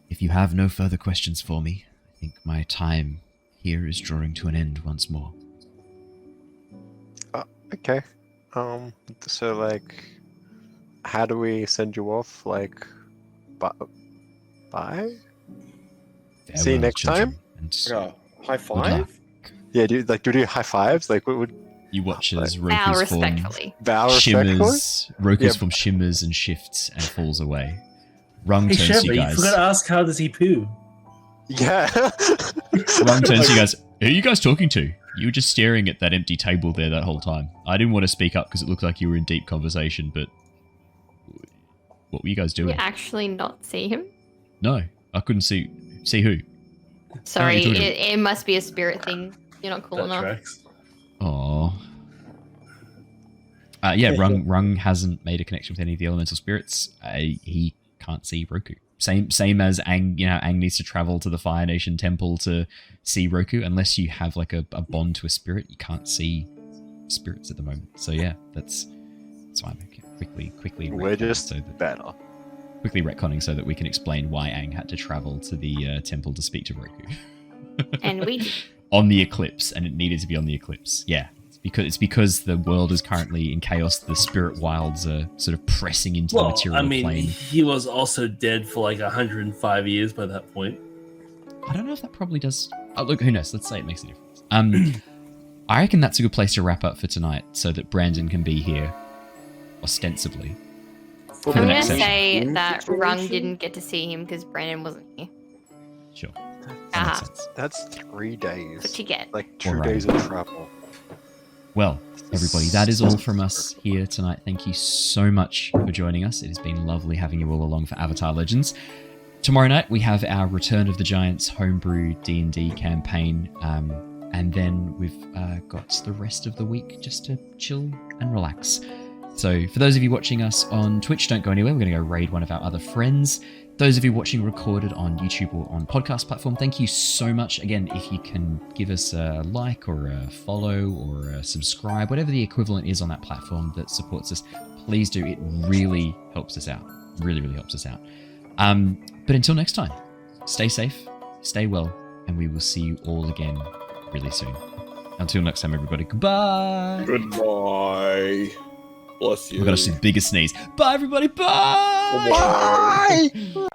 if you have no further questions for me, I think my time here is drawing to an end once more. Okay. So like, how do we send you off? Like, bye? See you Farewell, next children, time? and Yeah, high good luck. five? Yeah, do you do high fives? Like, what would You watch as Bow Roku's form respectfully. bow respectfully? shimmers. Roku's Yeah. form shimmers and shifts and falls away. Rung Hey, turns to Shurva, you you guys. forgot to ask how does he poo? Yeah. Rung turns to you guys. Who are you guys talking to? You were just staring at that empty table there that whole time. I didn't want to speak up because it looked like you were in deep conversation, but what were you guys You doing? actually not see him? No, I couldn't see. See who? Sorry, you talking it must be a spirit thing. You're not cool That enough. tracks. Oh. Yeah, Rung hasn't made a connection with any of the elemental spirits. He can't see Roku. Same as Aang. You know, Aang needs to travel to the Fire Nation temple to see Roku. Unless you have like a bond to a spirit, you can't see spirits at the moment. So yeah, that's why I'm quickly. We're retconning just so that, better. quickly retconning so that we can explain why Aang had to travel to the temple to speak to Roku. And we On the eclipse, and it needed to be on the eclipse. Yeah, it's because the world is currently in chaos. The spirit wilds are sort of pressing into the Well, material I mean, plane. he was also dead for like 105 years by that point. I don't know if that probably does. Oh, look, who knows? Let's say it makes a difference. I reckon that's a good place to wrap up for tonight, so that Brandon can be here, ostensibly. For the I'm next gonna session. say that Rung Situation? didn't get to see him because Brandon wasn't here. Sure, that Ah. makes sense. That's 3 days. What you get? Like 2 Alright. days of travel. Well, everybody, that is all from us here tonight. Thank you so much for joining us. It has been lovely having you all along for Avatar Legends. Tomorrow night we have our Return of the Giants homebrew D&D campaign, and then we've got the rest of the week just to chill and relax. So for those of you watching us on Twitch, don't go anywhere. We're going to go raid one of our other friends. Those of you watching recorded on YouTube or on podcast platform, thank you so much. Again, if you can give us a like or a follow or a subscribe, whatever the equivalent is on that platform that supports us, please do. It really helps us out. Really, really helps us out. But until next time, stay safe, stay well, and we will see you all again really soon. Until next time, everybody, goodbye. Goodbye. Bless you. We've got to see the biggest sneeze. Bye, everybody. Bye. Bye. Bye!